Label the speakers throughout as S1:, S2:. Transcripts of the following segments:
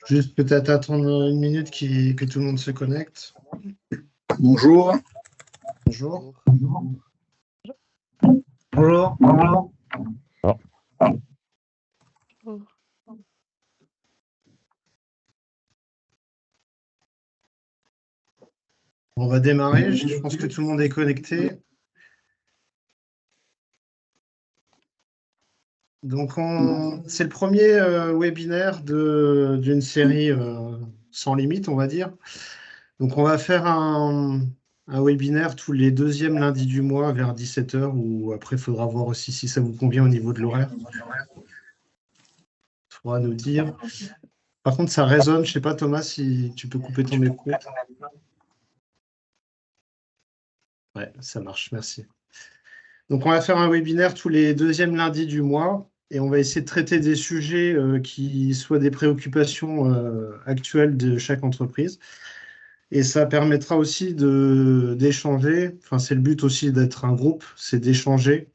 S1: Juste peut-être attendre une minute que tout le monde se connecte.
S2: Bonjour.
S1: Bonjour.
S2: Bonjour.
S1: On va démarrer. Je pense que tout le monde est connecté. Donc, c'est le premier webinaire d'une série sans limite, on va dire. Donc, on va faire un webinaire tous les deuxièmes lundis du mois vers 17h, ou après, il faudra voir aussi si ça vous convient au niveau de l'horaire. Il faudra nous dire. Par contre, ça résonne. Je ne sais pas, Thomas, si tu peux couper ton micro. Ouais, ça marche, merci. Donc, on va faire un webinaire tous les deuxièmes lundis du mois et on va essayer de traiter des sujets qui soient des préoccupations actuelles de chaque entreprise. Et ça permettra aussi d'échanger. Enfin, c'est le but aussi d'être un groupe, c'est d'échanger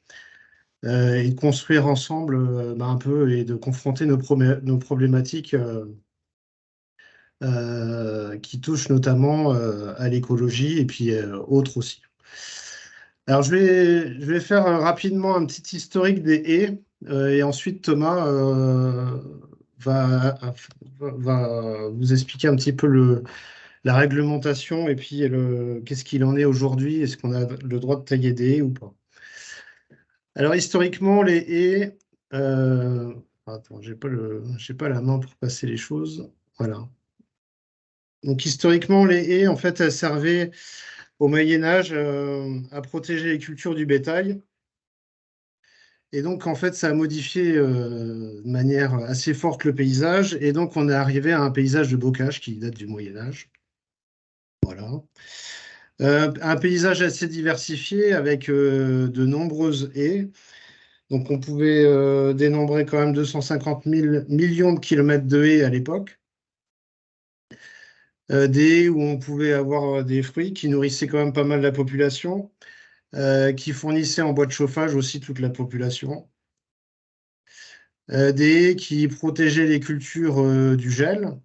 S1: et de construire ensemble un peu et de confronter nos problématiques qui touchent notamment à l'écologie et puis autres aussi. Alors, je vais faire rapidement un petit historique des haies et ensuite Thomas va, va vous expliquer un petit peu la réglementation et puis qu'est-ce qu'il en est aujourd'hui. Est-ce qu'on a le droit de tailler des haies ou pas? Alors, historiquement, les haies. Attends, j'ai pas la main pour passer les choses. Voilà. Donc, historiquement, les haies, en fait, elles servaient au Moyen Âge à protéger les cultures du bétail. Et donc, en fait, ça a modifié de manière assez forte le paysage. Et donc, on est arrivé à un paysage de bocage qui date du Moyen Âge. Voilà. Un paysage assez diversifié avec de nombreuses haies. Donc, on pouvait dénombrer quand même 250 000 millions de kilomètres de haies à l'époque. Des haies où on pouvait avoir des fruits qui nourrissaient quand même pas mal la population, qui fournissaient en bois de chauffage aussi toute la population. Des haies qui protégeaient les cultures du gel.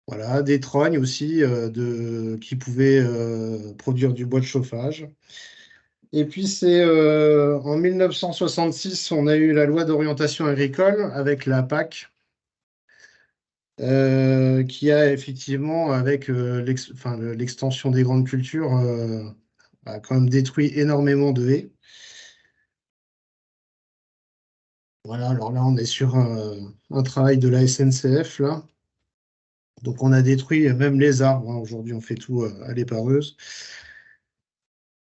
S1: Voilà, des trognes aussi qui pouvaient produire du bois de chauffage. Et puis c'est en 1966, on a eu la loi d'orientation agricole avec la PAC, qui a effectivement, avec l'extension des grandes cultures, a quand même détruit énormément de haies. Voilà, alors là, on est sur un travail de la SNCF, là. Donc on a détruit même les arbres, hein. Aujourd'hui, on fait tout à l'épareuse.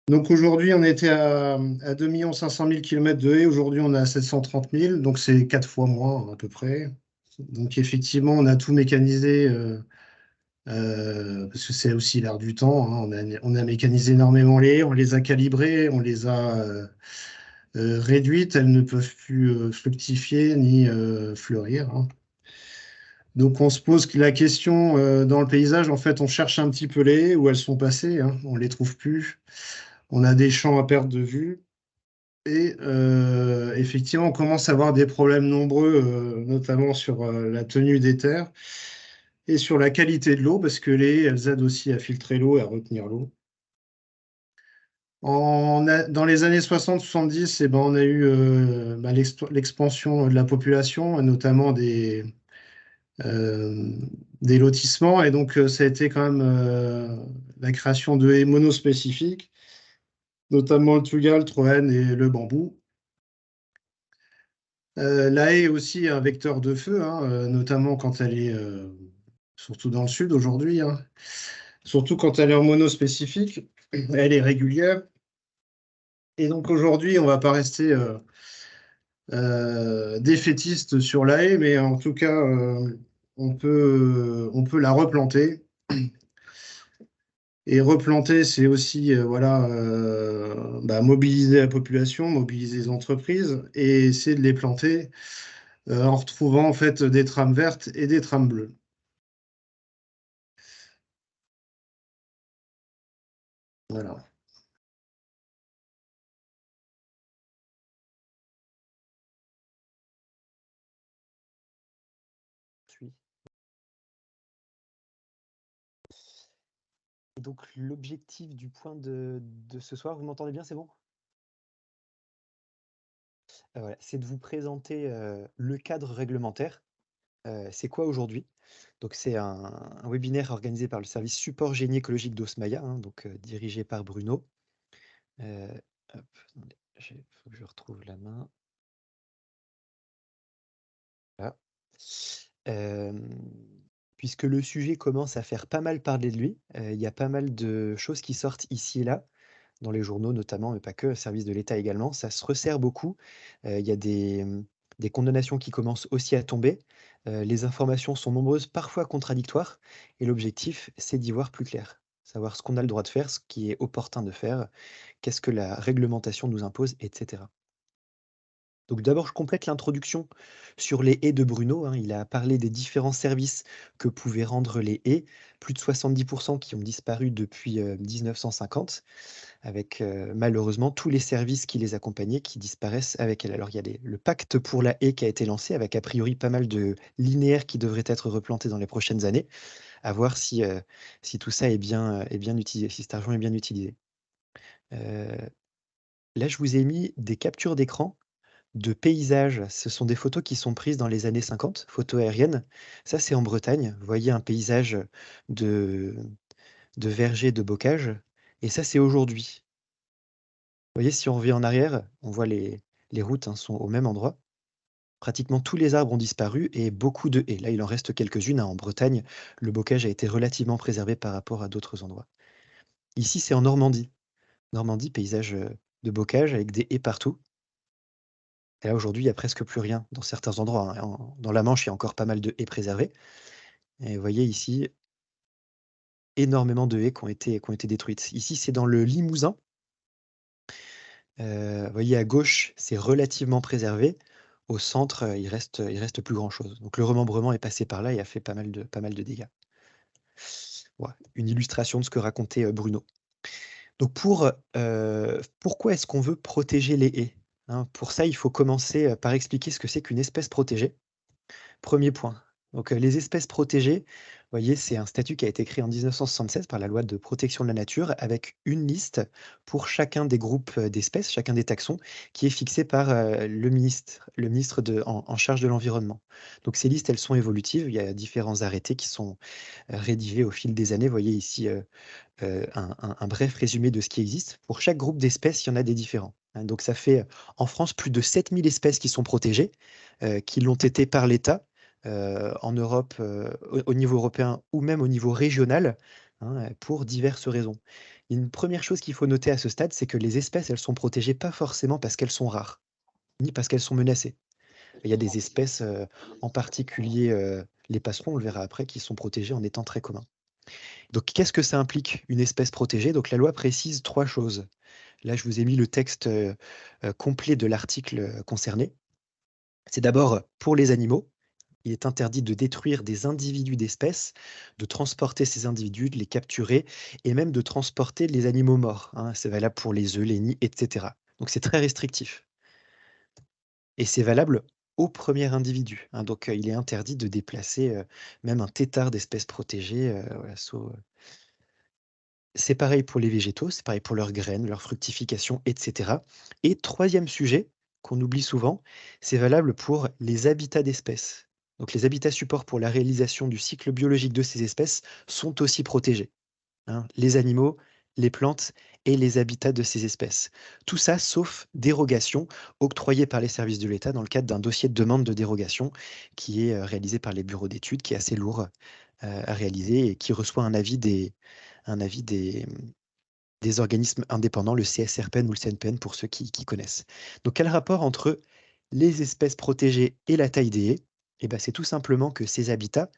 S1: Donc aujourd'hui, on était à 2 500 000 km de haies. Aujourd'hui, on est à 730 000. Donc c'est 4 fois moins à peu près. Donc effectivement, on a tout mécanisé parce que c'est aussi l'air du temps, hein. On a mécanisé énormément les haies, on les a calibrées, on les a réduites. Elles ne peuvent plus fructifier ni fleurir, hein. Donc on se pose la question dans le paysage, en fait, on cherche un petit peu les haies, où elles sont passées, hein. On les trouve plus. On a des champs à perte de vue. Et effectivement, on commence à avoir des problèmes nombreux, notamment sur la tenue des terres et sur la qualité de l'eau, parce que elles aident aussi à filtrer l'eau et à retenir l'eau. Dans les années 60-70, eh ben, on a eu l'expansion de la population, et notamment euh, des lotissements. Et donc, ça a été quand même la création de haies monospécifiques, notamment le tugal, le troène et le bambou. La haie est aussi un vecteur de feu, hein, notamment quand elle est, surtout dans le sud aujourd'hui, hein, surtout quand elle est en monospécifique, elle est régulière. Et donc aujourd'hui, on ne va pas rester défaitiste sur la haie, mais en tout cas, on peut la replanter. Et replanter, c'est aussi voilà, mobiliser la population, mobiliser les entreprises et essayer de les planter en retrouvant en fait des trames vertes et des trames bleues. Voilà.
S3: pluie. Et donc l'objectif du point de ce soir, vous m'entendez bien, c'est bon? Voilà, c'est de vous présenter, le cadre réglementaire. C'est quoi aujourd'hui? Donc c'est un webinaire organisé par le service support génie écologique d'Osmaya, hein, donc dirigé par Bruno. Heu, hop, attendez, faut que je retrouve la main. Voilà. Puisque le sujet commence à faire pas mal parler de lui, il y a pas mal de choses qui sortent ici et là, dans les journaux notamment, mais pas que, services de l'État également. Ça se resserre beaucoup. Il y a des condamnations qui commencent aussi à tomber. Les informations sont nombreuses, parfois contradictoires, et l'objectif, c'est d'y voir plus clair. Savoir ce qu'on a le droit de faire, ce qui est opportun de faire, qu'est-ce que la réglementation nous impose, et cetera. Donc d'abord, je complète l'introduction sur les haies de Bruno, hein. Il a parlé des différents services que pouvaient rendre les haies. Plus de 70 qui ont disparu depuis 1950, avec malheureusement tous les services qui les accompagnaient qui disparaissent avec elle. Alors il y a le pacte pour la haie qui a été lancé, avec a priori pas mal de linéaires qui devraient être replantés dans les prochaines années, à voir si tout ça est bien utilisé, si cet argent est bien utilisé. Euh, Là, je vous ai mis des captures d'écran de paysages. Ce sont des photos qui sont prises dans les années 50, photos aériennes. Ça, c'est en Bretagne. Vous voyez un paysage de, de vergers, de bocage. Et ça, c'est aujourd'hui. Vous voyez, si on revient en arrière, on voit les routes, hein, sont au même endroit. Pratiquement tous les arbres ont disparu et beaucoup de haies. Là, il en reste quelques-unes, hein. En Bretagne, le bocage a été relativement préservé par rapport à d'autres endroits. Ici, c'est en Normandie. Normandie, paysage de bocage avec des haies partout. Et là, aujourd'hui, il y a presque plus rien dans certains endroits, hein. Dans la Manche, il y a encore pas mal de haies préservées. Et vous voyez ici, énormément de haies qui ont été détruites. Ici, c'est dans le Limousin. Vous voyez à gauche, c'est relativement préservé. Au centre, il reste plus grand-chose. Donc le remembrement est passé par là et a fait pas mal de dégâts. Voilà, une illustration de ce que racontait, Bruno. Donc pourquoi est-ce qu'on veut protéger les haies? Hein, pour ça, il faut commencer, par expliquer ce que c'est qu'une espèce protégée. Premier point. Donc, les espèces protégées, vous voyez, c'est un statut qui a été créé en 1976 par la loi de protection de la nature, avec une liste pour chacun des groupes, d'espèces, chacun des taxons, qui est fixée par, le ministre en charge de l'environnement. Donc ces listes, elles sont évolutives. Il y a différents arrêtés qui sont, rédigés au fil des années. Vous voyez ici, un bref résumé de ce qui existe. Pour chaque groupe d'espèces, il y en a des différents, hein. Donc ça fait, en France, plus de 7000 espèces qui sont protégées, qui l'ont été par l'État, en Europe, au niveau européen ou même au niveau régional, hein, pour diverses raisons. Une première chose qu'il faut noter à ce stade, c'est que les espèces, elles sont protégées pas forcément parce qu'elles sont rares, ni parce qu'elles sont menacées. Il y a des espèces, en particulier, les passerons, on le verra après, qui sont protégées en étant très communs. Donc qu'est-ce que ça implique, une espèce protégée? Donc la loi précise 3 choses. Là, je vous ai mis le texte, complet de l'article, concerné. C'est d'abord, pour les animaux, il est interdit de détruire des individus d'espèces, de transporter ces individus, de les capturer et même de transporter les animaux morts, hein. C'est valable pour les œufs, les nids, et cetera. Donc c'est très restrictif et c'est valable au premier individu, hein. Donc, il est interdit de déplacer, même un tétard d'espèce protégée, voilà, c'est pareil pour les végétaux, c'est pareil pour leurs graines, leur fructification, et cetera. Et troisième sujet, qu'on oublie souvent, c'est valable pour les habitats d'espèces. Donc les habitats supports pour la réalisation du cycle biologique de ces espèces sont aussi protégés, hein. Les animaux, les plantes et les habitats de ces espèces. Tout ça sauf dérogation octroyée par les services de l'État dans le cadre d'un dossier de demande de dérogation qui est, réalisé par les bureaux d'études, qui est assez lourd, à réaliser et qui reçoit un avis des organismes indépendants, le CSRPN ou le CNPN pour ceux qui connaissent. Donc quel rapport entre les espèces protégées et la taille des haies? Eh ben, c'est tout simplement que ces habitats,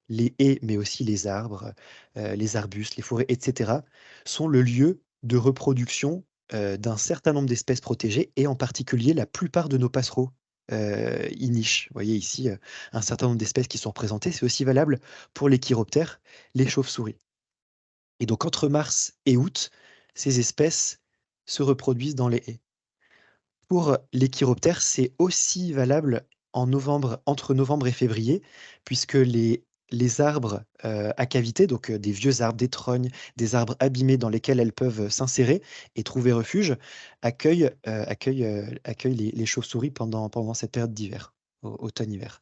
S3: les haies, mais aussi les arbres, les arbustes, les forêts, et cetera, sont le lieu de reproduction, d'un certain nombre d'espèces protégées et en particulier la plupart de nos passereaux, y nichent. Vous voyez ici, un certain nombre d'espèces qui sont représentées. C'est aussi valable pour les chiroptères, les chauves-souris. Et donc entre mars et août, ces espèces se reproduisent dans les haies. Pour les chiroptères, c'est aussi valable entre novembre et février, puisque les arbres à cavité, donc des vieux arbres, des trognes, des arbres abîmés dans lesquels elles peuvent s'insérer et trouver refuge, accueillent les chauves-souris pendant cette période d'hiver, automne-hiver.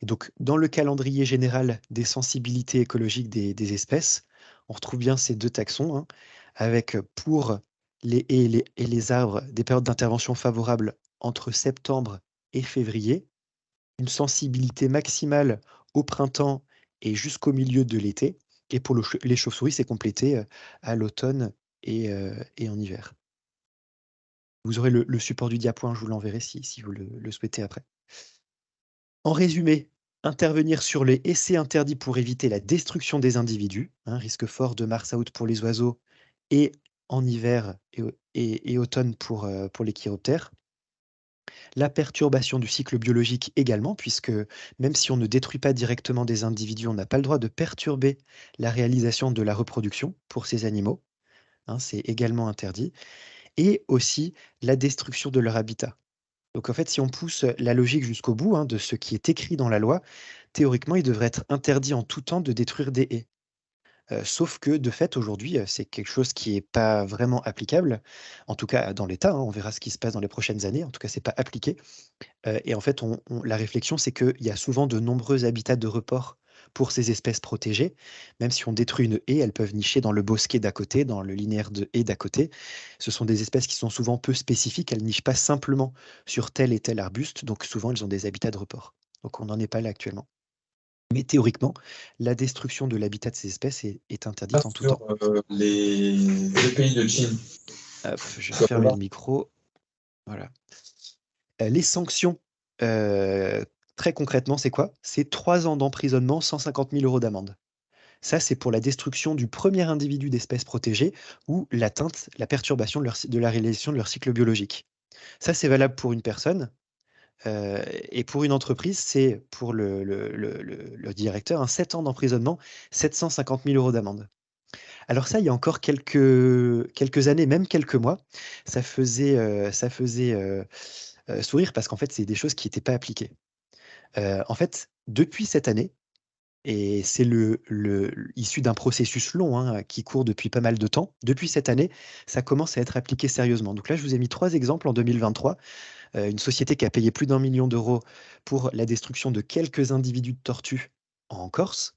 S3: Et donc, dans le calendrier général des sensibilités écologiques des espèces, on retrouve bien ces deux taxons, hein, avec pour les haies et les arbres des périodes d'intervention favorables entre septembre et février, une sensibilité maximale au printemps et jusqu'au milieu de l'été. Et pour les chauves-souris, c'est complété à l'automne et en hiver. Vous aurez le support du diapo, je vous l'enverrai si vous le souhaitez après. En résumé, intervenir sur les essais interdits pour éviter la destruction des individus, risque fort de mars à août pour les oiseaux et en hiver et automne pour les chiroptères. La perturbation du cycle biologique également, puisque même si on ne détruit pas directement des individus, on n'a pas le droit de perturber la réalisation de la reproduction pour ces animaux. C'est également interdit. Et aussi la destruction de leur habitat. Donc en fait, si on pousse la logique jusqu'au bout de ce qui est écrit dans la loi, théoriquement, il devrait être interdit en tout temps de détruire des haies. Sauf que de fait, aujourd'hui, c'est quelque chose qui n'est pas vraiment applicable, en tout cas dans l'État. On verra ce qui se passe dans les prochaines années. En tout cas, ce n'est pas appliqué. Et en fait, la réflexion, c'est qu'il y a souvent de nombreux habitats de report pour ces espèces protégées. Même si on détruit une haie, elles peuvent nicher dans le bosquet d'à côté, dans le linéaire de haies d'à côté. Ce sont des espèces qui sont souvent peu spécifiques. Elles nichent pas simplement sur tel et tel arbuste. Donc souvent, elles ont des habitats de report. Donc on n'en est pas là actuellement. Mais théoriquement, la destruction de l'habitat de ces espèces est interdite en tout temps.
S2: Les pays de Chine.
S3: Hop, je vais fermer le micro. Voilà. Les sanctions, très concrètement, c'est quoi? C'est 3 ans d'emprisonnement, 150 000 € d'amende. Ça, c'est pour la destruction du premier individu d'espèce protégée ou l'atteinte, la perturbation de la réalisation de leur cycle biologique. Ça, c'est valable pour une personne. Et pour une entreprise, c'est pour le directeur 7 ans d'emprisonnement, 750 000 € d'amende. Alors ça, il y a encore quelques années, même quelques mois, ça faisait sourire parce qu'en fait, c'est des choses qui n'étaient pas appliquées. En fait, depuis cette année, et c'est issu d'un processus long qui court depuis pas mal de temps, depuis cette année, ça commence à être appliqué sérieusement. Donc là, je vous ai mis 3 exemples en 2023. Une société qui a payé plus d'1 million d'euros pour la destruction de quelques individus de tortues en Corse.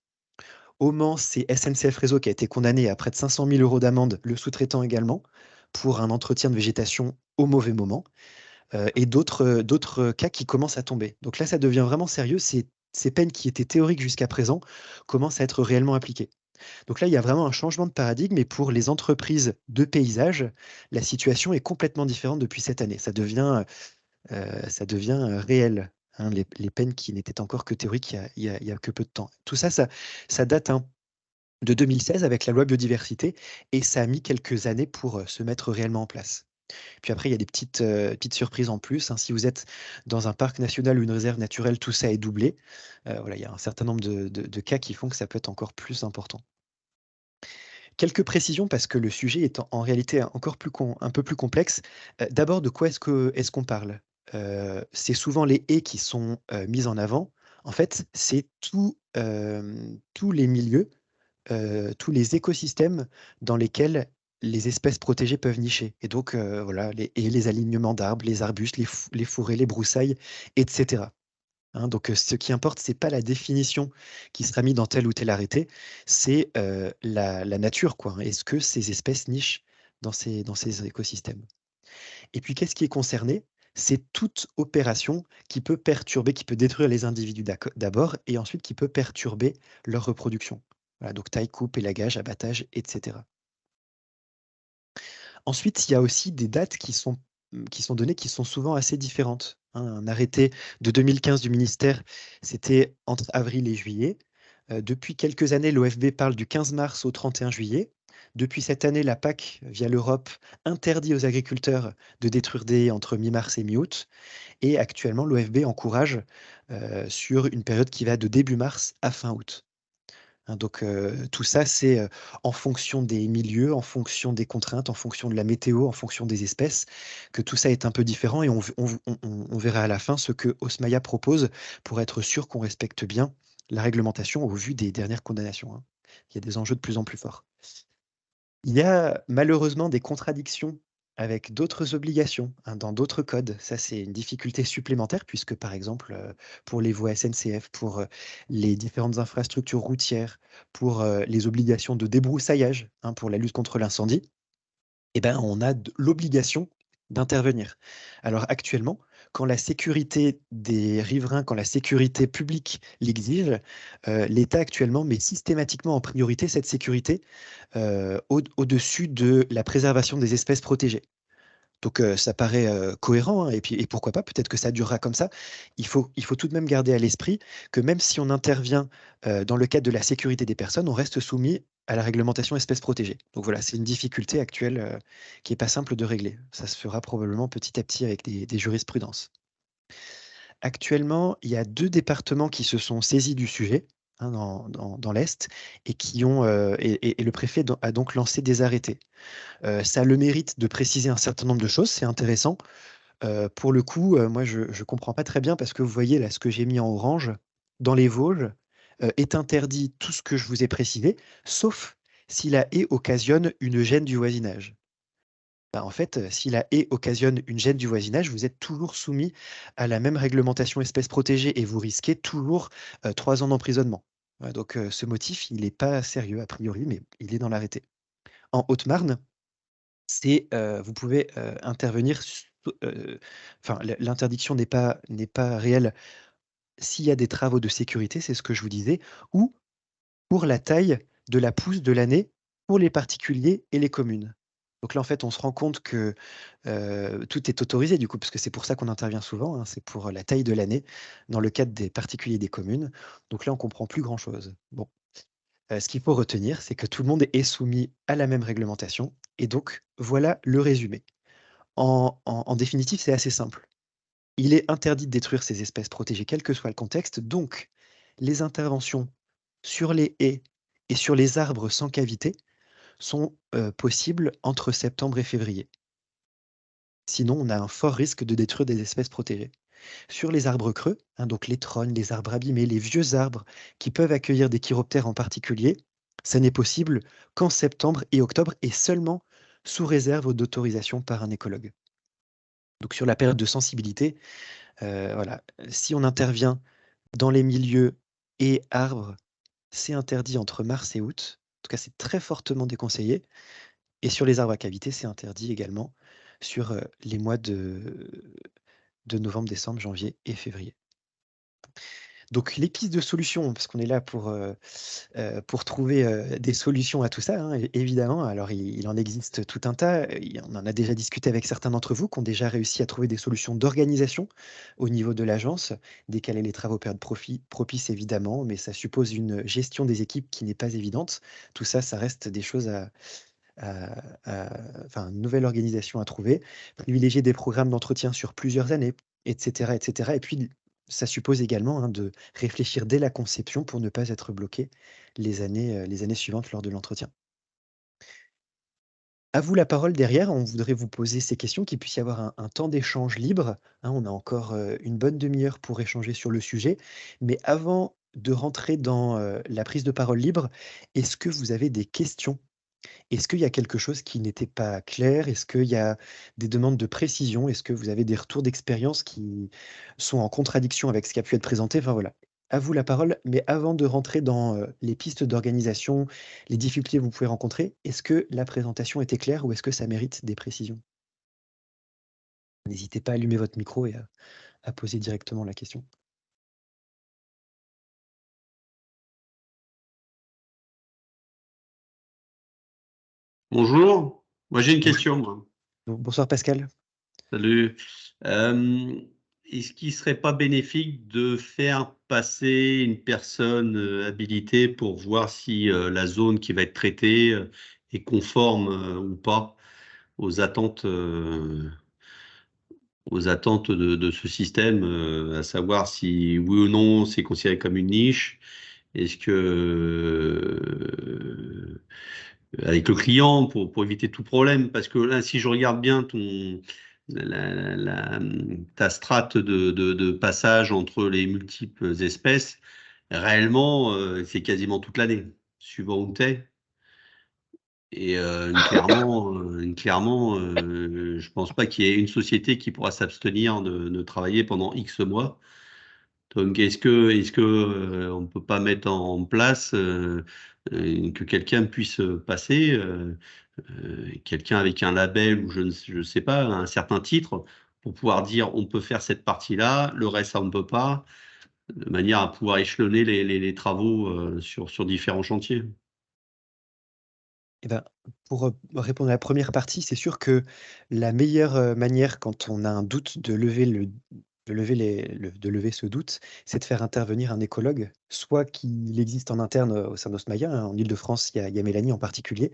S3: Au Mans, c'est SNCF Réseau qui a été condamné à près de 500 000 € d'amende, le sous-traitant également, pour un entretien de végétation au mauvais moment. Et d'autres cas qui commencent à tomber. Donc là, ça devient vraiment sérieux. Ces peines qui étaient théoriques jusqu'à présent commencent à être réellement appliquées. Donc là, il y a vraiment un changement de paradigme, et pour les entreprises de paysage, la situation est complètement différente depuis cette année. Ça devient réel, les peines qui n'étaient encore que théoriques il y a que peu de temps. Tout ça date de 2016 avec la loi biodiversité, et ça a mis quelques années pour se mettre réellement en place. Puis après, il y a des petites surprises en plus. Si vous êtes dans un parc national ou une réserve naturelle, tout ça est doublé. Voilà, il y a un certain nombre de cas qui font que ça peut être encore plus important. Quelques précisions parce que le sujet est en réalité un peu plus complexe. D'abord, de quoi est-ce qu'on parle? C'est souvent les haies qui sont mises en avant. En fait, c'est tous les milieux, tous les écosystèmes dans lesquels les espèces protégées peuvent nicher. Et donc, voilà, les alignements d'arbres, les arbustes, les forêts, les broussailles, etc. Donc, ce qui importe, c'est pas la définition qui sera mise dans tel ou tel arrêté, c'est la nature, quoi. Est-ce que ces espèces nichent dans ces écosystèmes? Et puis, qu'est-ce qui est concerné? C'est toute opération qui peut perturber, qui peut détruire les individus d'abord, et ensuite qui peut perturber leur reproduction. Voilà, donc taille, coupe, élagage, abattage, etc. Ensuite, il y a aussi des dates qui sont données, qui sont souvent assez différentes. Un arrêté de 2015 du ministère, c'était entre avril et juillet. Depuis quelques années, l'OFB parle du 15 mars au 31 juillet. Depuis cette année, la PAC, via l'Europe, interdit aux agriculteurs de détruire des haies entre mi-mars et mi-août. Et actuellement, l'OFB encourage sur une période qui va de début mars à fin août. Donc, tout ça, c'est en fonction des milieux, en fonction des contraintes, en fonction de la météo, en fonction des espèces, que tout ça est un peu différent et on verra à la fin ce que Osmaya propose pour être sûr qu'on respecte bien la réglementation au vu des dernières condamnations, hein. Il y a des enjeux de plus en plus forts. Il y a malheureusement des contradictions avec d'autres obligations, hein, dans d'autres codes. Ça, c'est une difficulté supplémentaire puisque, par exemple, pour les voies SNCF, pour les différentes infrastructures routières, pour les obligations de débroussaillage, hein, pour la lutte contre l'incendie, eh ben, on a l'obligation d'intervenir. Alors actuellement, quand la sécurité des riverains, quand la sécurité publique l'exige, l'État actuellement met systématiquement en priorité cette sécurité au-dessus de la préservation des espèces protégées. Donc ça paraît cohérent, hein, et pourquoi pas, peut-être que ça durera comme ça. Il faut tout de même garder à l'esprit que même si on intervient dans le cadre de la sécurité des personnes, on reste soumis à la réglementation espèces protégées. Donc voilà, c'est une difficulté actuelle qui n'est pas simple de régler. Ça se fera probablement petit à petit avec des jurisprudences. Actuellement, il y a 2 départements qui se sont saisis du sujet, hein, dans l'Est et qui ont, et le préfet a donc lancé des arrêtés. Ça a le mérite de préciser un certain nombre de choses, c'est intéressant. Pour le coup, moi je comprends pas très bien parce que vous voyez là ce que j'ai mis en orange, dans les Vosges, est interdit tout ce que je vous ai précisé, sauf si la haie occasionne une gêne du voisinage. Bah, en fait, si la haie occasionne une gêne du voisinage, vous êtes toujours soumis à la même réglementation espèces protégées et vous risquez toujours 3 ans d'emprisonnement. Ouais, donc ce motif, il n'est pas sérieux a priori, mais il est dans l'arrêté. En Haute-Marne, vous pouvez intervenir, enfin l'interdiction n'est pas réelle s'il y a des travaux de sécurité, c'est ce que je vous disais, ou pour la taille de la pousse de l'année pour les particuliers et les communes. Donc là, en fait, on se rend compte que tout est autorisé du coup, parce que c'est pour ça qu'on intervient souvent, hein, c'est pour la taille de l'année dans le cadre des particuliers et des communes. Donc là, on comprend plus grand-chose. Bon, ce qu'il faut retenir, c'est que tout le monde est soumis à la même réglementation et donc voilà le résumé. En définitive, c'est assez simple. Il est interdit de détruire ces espèces protégées, quel que soit le contexte, donc les interventions sur les haies et sur les arbres sans cavité sont possibles entre septembre et février. Sinon, on a un fort risque de détruire des espèces protégées. Sur les arbres creux, hein, donc les trognes, les arbres abîmés, les vieux arbres qui peuvent accueillir des chiroptères en particulier, ça n'est possible qu'en septembre et octobre et seulement sous réserve d'autorisation par un écologue. Donc sur la période de sensibilité, voilà, si on intervient dans les milieux et arbres, c'est interdit entre mars et août. En tout cas, c'est très fortement déconseillé. Et sur les arbres à cavité, c'est interdit également sur les mois de novembre, décembre, janvier et février. Donc les pistes de solutions, parce qu'on est là pour trouver des solutions à tout ça, hein, évidemment. Alors il en existe tout un tas. On en a déjà discuté avec certains d'entre vous qui ont déjà réussi à trouver des solutions d'organisation au niveau de l'agence, décaler les travaux période propice évidemment, mais ça suppose une gestion des équipes qui n'est pas évidente. Tout ça, ça reste des choses enfin, une nouvelle organisation à trouver, privilégier des programmes d'entretien sur plusieurs années, etc., etc. Et puis, ça suppose également, hein, de réfléchir dès la conception pour ne pas être bloqué les années suivantes lors de l'entretien. À vous la parole derrière, on voudrait vous poser ces questions, qu'il puisse y avoir un temps d'échange libre, hein. On a encore une bonne demi-heure pour échanger sur le sujet. Mais avant de rentrer dans la prise de parole libre, est-ce que vous avez des questions? Est-ce qu'il y a quelque chose qui n'était pas clair? Est-ce qu'il y a des demandes de précision? Est-ce que vous avez des retours d'expérience qui sont en contradiction avec ce qui a pu être présenté? Enfin voilà, à vous la parole. Mais avant de rentrer dans les pistes d'organisation, les difficultés que vous pouvez rencontrer, est-ce que la présentation était claire ou est-ce que ça mérite des précisions? N'hésitez pas à allumer votre micro et à poser directement la question.
S4: Bonjour, moi j'ai une question, moi.
S3: Bonsoir Pascal.
S4: Salut. Est-ce qu'il ne serait pas bénéfique de faire passer une personne habilitée pour voir si la zone qui va être traitée est conforme ou pas aux attentes, de ce système, à savoir si oui ou non c'est considéré comme une niche est-ce que avec le client pour éviter tout problème, parce que là, si je regarde bien ta strate de passage entre les multiples espèces, réellement, c'est quasiment toute l'année, suivant où t'es. Et clairement, je pense pas qu'il y ait une société qui pourra s'abstenir de travailler pendant X mois. Donc, on ne peut pas mettre en place que quelqu'un puisse passer, quelqu'un avec un label ou je sais pas, un certain titre, pour pouvoir dire on peut faire cette partie-là, le reste, ça on ne peut pas, de manière à pouvoir échelonner les travaux sur différents chantiers.
S3: Eh ben, pour répondre à la première partie, c'est sûr que la meilleure manière quand on a un doute de lever ce doute, c'est de faire intervenir un écologue, soit qu'il existe en interne au sein d'Osmaya, hein, en Ile-de-France, il y a Mélanie en particulier,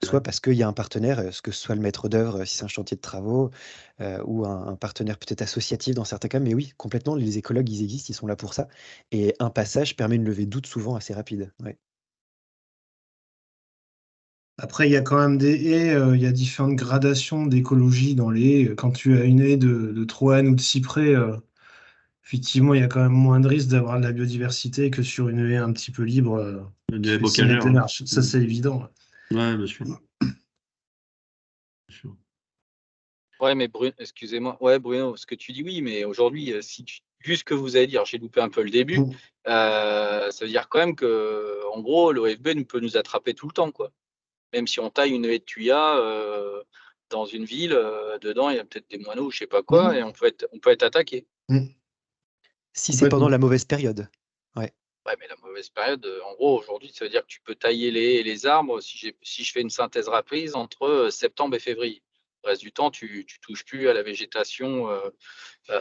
S3: soit
S4: Ouais.
S3: parce qu'il y a un partenaire, que ce soit le maître d'œuvre si c'est un chantier de travaux, ou un partenaire peut-être associatif dans certains cas. Mais oui, complètement, les écologues, ils existent, ils sont là pour ça. Et un passage permet une levée de doute souvent assez rapide. Ouais.
S1: Après, il y a quand même des haies, il y a différentes gradations d'écologie dans les haies. Quand tu as une haie de Troène ou de cyprès, effectivement, il y a quand même moins de risque d'avoir de la biodiversité que sur une haie un petit peu libre qui
S4: Des
S1: fait 6 mètres
S4: bocagères,
S1: de
S4: hein.
S1: large. Ça, c'est évident.
S4: Ouais, bien sûr. Bien sûr.
S5: Ouais, mais excusez-moi. Ouais, Bruno, ce que tu dis, oui, mais aujourd'hui, vu ce que vous avez dit, alors j'ai loupé un peu le début, ça veut dire quand même que, en gros, l'OFB peut nous attraper tout le temps, quoi. Même si on taille une haie de tuya dans une ville, dedans, il y a peut-être des moineaux ou je sais pas quoi, et on peut être attaqué.
S3: Si c'est pendant la mauvaise période. Ouais.
S5: Ouais, mais la mauvaise période, en gros, aujourd'hui, ça veut dire que tu peux tailler les arbres si je fais une synthèse rapide entre septembre et février. Le reste du temps, tu touches plus à la végétation,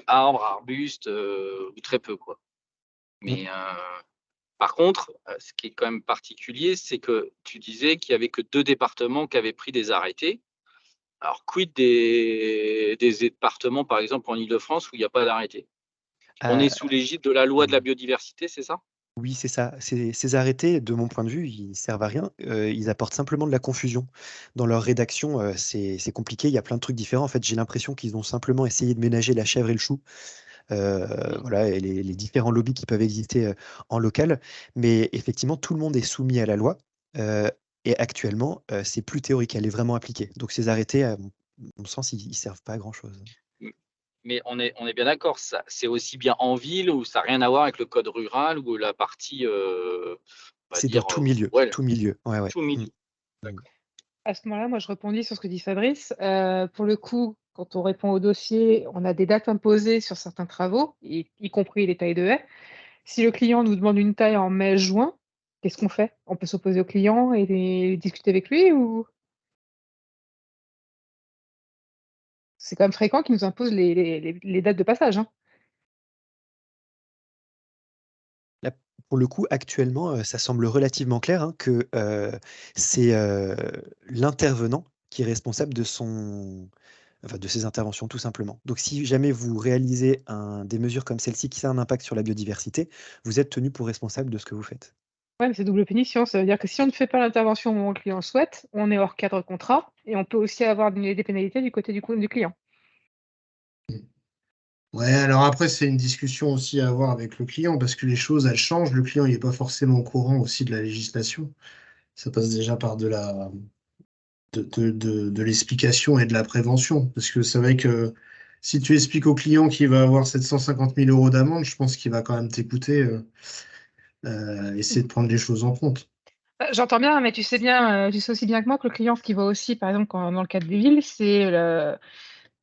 S5: arbres, arbustes, ou très peu, quoi. Mais par contre, ce qui est quand même particulier, c'est que tu disais qu'il y avait que 2 départements qui avaient pris des arrêtés. Alors, quid des départements, par exemple, en Île-de-France où il n'y a pas d'arrêté? On est sous l'égide de la loi de la biodiversité, c'est ça?
S3: Oui, c'est ça. Ces arrêtés, de mon point de vue, ils servent à rien. Ils apportent simplement de la confusion. Dans leur rédaction, c'est compliqué. Il y a plein de trucs différents. En fait, j'ai l'impression qu'ils ont simplement essayé de ménager la chèvre et le chou. Voilà, et les différents lobbies qui peuvent exister en local. Mais effectivement, tout le monde est soumis à la loi. Et actuellement, c'est plus théorique, elle est vraiment appliquée. Donc ces arrêtés, à mon sens, ils servent pas à grand-chose.
S5: Mais on est bien d'accord, c'est aussi bien en ville où ça n'a rien à voir avec le code rural ou la partie,
S3: C'est dans tout milieu, tout milieu. Ouais, ouais.
S5: Tout milieu. D'accord.
S6: À ce moment-là, moi, je rebondis sur ce que dit Fabrice. Pour le coup, quand on répond au dossier, on a des dates imposées sur certains travaux, y compris les tailles de haies. Si le client nous demande une taille en mai-juin, qu'est-ce qu'on fait? On peut s'opposer au client et discuter avec lui ou c'est quand même fréquent qu'il nous impose les dates de passage, hein.
S3: Là, pour le coup, actuellement, ça semble relativement clair, hein, que c'est l'intervenant qui est responsable de ses interventions, tout simplement. Donc, si jamais vous réalisez des mesures comme celle-ci qui a un impact sur la biodiversité, vous êtes tenu pour responsable de ce que vous faites.
S6: Ouais, mais c'est double punition. Ça veut dire que si on ne fait pas l'intervention au moment où le client le souhaite, on est hors cadre contrat et on peut aussi avoir des pénalités du côté du client.
S1: Ouais, alors après, c'est une discussion aussi à avoir avec le client parce que les choses, elles changent. Le client, il n'est pas forcément au courant aussi de la législation. Ça passe déjà par de l'explication et de la prévention. Parce que c'est vrai que si tu expliques au client qu'il va avoir 750 000 euros d'amende, je pense qu'il va quand même t'écouter, essayer de prendre les choses en compte.
S6: J'entends bien, mais tu sais aussi bien que moi que le client, ce qu'il voit aussi, par exemple, dans le cadre des villes, c'est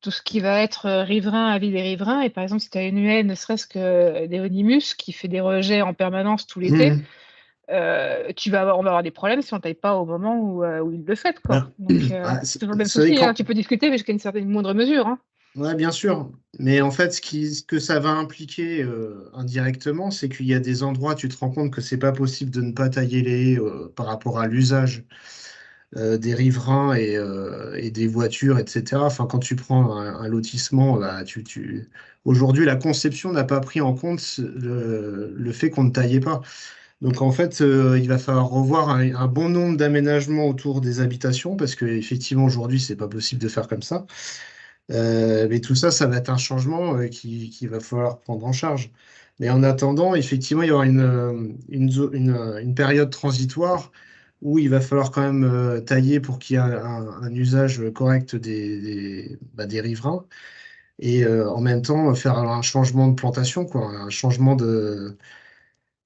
S6: tout ce qui va être riverain, avis des riverains. Et par exemple, si tu as une haie, ne serait-ce que des Onimus, qui fait des rejets en permanence tout l'été, on va avoir des problèmes si on ne taille pas au moment où ils le souhaitent, quoi. Donc, c'est toujours le même souci, hein. Tu peux discuter, mais jusqu'à une certaine moindre mesure, hein.
S1: Ouais, bien sûr. Mais en fait, ce que ça va impliquer indirectement, c'est qu'il y a des endroits, tu te rends compte que c'est pas possible de ne pas tailler les haies par rapport à l'usage des riverains et des voitures, etc. Enfin, quand tu prends un lotissement, bah, aujourd'hui, la conception n'a pas pris en compte le fait qu'on ne taillait pas. Donc en fait, il va falloir revoir un bon nombre d'aménagements autour des habitations parce qu'effectivement aujourd'hui, c'est pas possible de faire comme ça. Mais tout ça, ça va être un changement qui va falloir prendre en charge. Mais en attendant, effectivement, il y aura une période transitoire où il va falloir quand même tailler pour qu'il y ait un usage correct des riverains et en même temps faire un changement de plantation, quoi, un changement